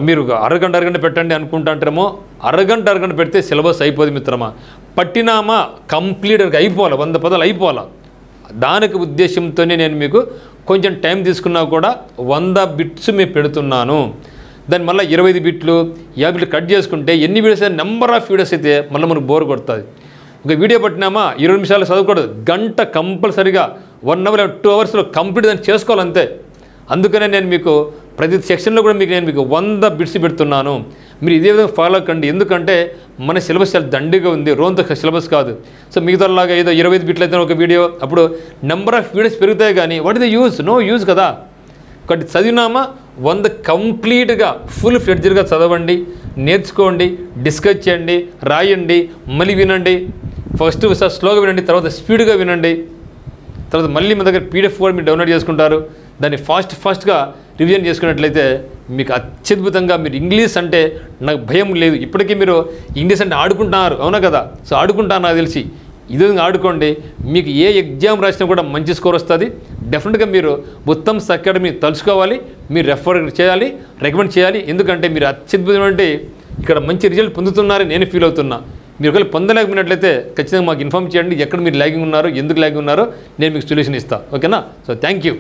మీరు అరగంట పెట్టండి అనుకుంటాంటారేమో. అరగంట పెడితే సిలబస్ అయిపోదు మిత్రమా. పట్టినామా కంప్లీట్గా అయిపోవాలి, 100 పదాలు అయిపోవాలి. దానికి ఉద్దేశంతోనే నేను మీకు కొంచెం టైం తీసుకున్నా కూడా 100 బిట్స్ మేము పెడుతున్నాను. దాన్ని మళ్ళీ 25 బిట్లు 50 బిట్లు కట్ చేసుకుంటే ఎన్ని వీడియోస్ అయితే నెంబర్ ఆఫ్ వీడియోస్ అయితే మళ్ళీ మనకు బోర్ కొడుతుంది. ఒక వీడియో పట్టినామా 20 నిమిషాలు చదవకూడదు, గంట కంపల్సరీగా 1 అవర్ 2 అవర్స్లో కంప్లీట్ దాన్ని చేసుకోవాలంతే. అందుకనే నేను మీకు ప్రతి సెక్షన్లో కూడా నేను మీకు 100 బిట్స్ పెడుతున్నాను. మీరు ఇదే విధంగా ఫాలో కండి. ఎందుకంటే మన సిలబస్ చాలా దండిగా ఉంది, రోంత సిలబస్ కాదు. సో మిగతాలాగా ఏదో 25 బిట్లు అయితే ఒక వీడియో, అప్పుడు నెంబర్ ఆఫ్ వీడియోస్ పెరుగుతాయి కానీ what is the use? No use కదా. ఒకటి చదివినామా 100 కంప్లీట్గా ఫుల్ ఫ్లెడ్జ్డ్గా చదవండి, నేర్చుకోండి, డిస్కస్ చేయండి, రాయండి, మళ్ళీ వినండి. ఫస్ట్ స్లోగా వినండి, తర్వాత స్పీడ్గా వినండి, తర్వాత మళ్ళీ మీ దగ్గర PDF కూడా మీరు డౌన్లోడ్ చేసుకుంటారు. దాన్ని ఫాస్ట్గా రివిజన్ చేసుకున్నట్లయితే మీకు అత్యద్భుతంగా మీరు ఇంగ్లీష్ అంటే నాకు భయం లేదు. ఇప్పటికీ మీరు ఇంగ్లీష్ అంటే ఆడుకుంటున్నారు, అవునా కదా? సో ఆడుకుంటాను నాకు తెలిసి. ఇది ఆడుకోండి, మీకు ఏ ఎగ్జామ్ రాసినా కూడా మంచి స్కోర్ వస్తుంది. డెఫినెట్గా మీరు ఉత్తమ్స్ అకాడమీ తలుచుకోవాలి, మీరు రెఫర్ చేయాలి, రికమెండ్ చేయాలి. ఎందుకంటే మీరు అత్యద్భుతమైన ఇక్కడ మంచి రిజల్ట్ పొందుతున్నారని నేను ఫీల్ అవుతున్నా. మీరు ఒకవేళ పొందలేకపోయినట్లయితే ఖచ్చితంగా మాకు ఇన్ఫామ్ చేయండి, ఎక్కడ మీరు ల్యాగింగ్ ఉన్నారో, ఎందుకు ల్యాగింగ్ ఉన్నారో నేను మీకు సొల్యూషన్ ఇస్తాను. ఓకేనా? So thank you.